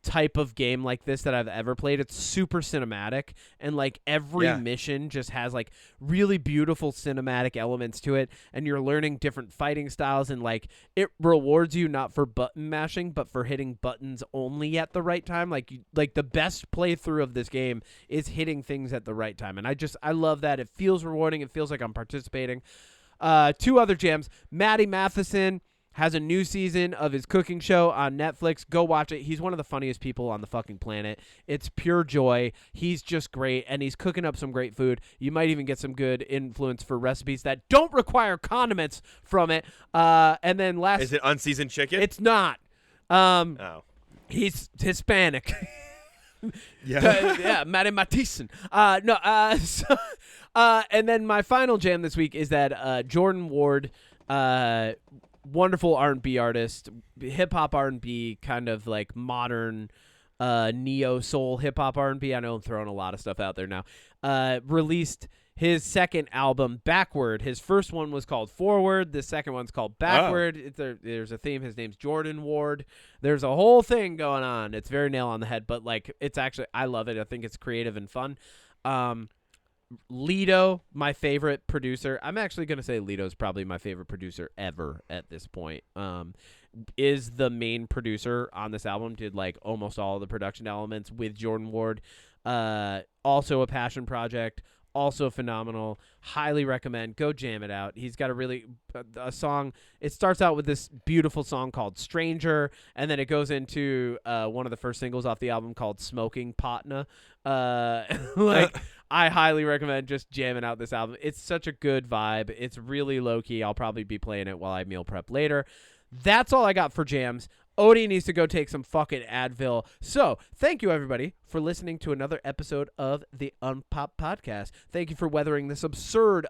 type of game like this that I've ever played. It's super cinematic, and like every mission just has like really beautiful cinematic elements to it, and you're learning different fighting styles, and like it rewards you not for button mashing but for hitting buttons only at the right time. Like the best playthrough of this game is hitting things at the right time, and I love that. It feels rewarding. It feels like I'm participating. Two other jams. Maddie Matheson has a new season of his cooking show on Netflix. Go watch it. He's one of the funniest people on the fucking planet. It's pure joy. He's just great, and he's cooking up some great food. You might even get some good influence for recipes that don't require condiments from it. And then last... Is it unseasoned chicken? It's not. He's Hispanic. Yeah. Maddie Matheson. And then my final jam this week is that Jordan Ward wonderful R&B artist, hip hop R&B, kind of like modern neo soul hip hop R&B. I know I'm throwing a lot of stuff out there now. Released his second album, Backward. His first one was called Forward. The second one's called Backward. There's a theme. His name's Jordan Ward. There's a whole thing going on. It's very nail on the head, but like it's actually, I love it. I think it's creative and fun. Lido, my favorite producer. I'm actually going to say Lido's probably my favorite producer ever at this point. Is the main producer on this album, did like almost all of the production elements with Jordan Ward. Also a passion project. Also phenomenal. Highly recommend. Go jam it out. He's got a song. It starts out with this beautiful song called Stranger, and then it goes into one of the first singles off the album called Smoking Patna. I highly recommend just jamming out this album. It's such a good vibe. It's really low-key. I'll probably be playing it while I meal prep later. That's all I got for jams. Odie needs to go take some fucking Advil. So, thank you, everybody, for listening to another episode of the UnPop Podcast. Thank you for weathering this absurd,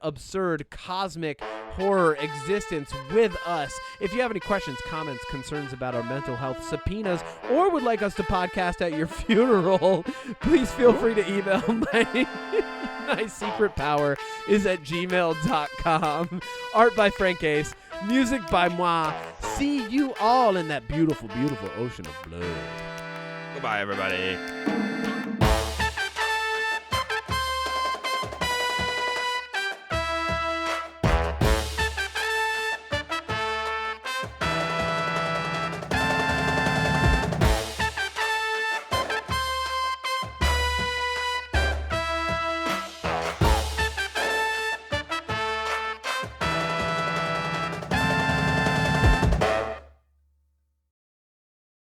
cosmic horror existence with us. If you have any questions, comments, concerns about our mental health subpoenas, or would like us to podcast at your funeral, please feel free to email my secret power is at gmail.com. Art by FrankAce. Music by moi. See you all in that beautiful, beautiful ocean of blood. Goodbye, everybody.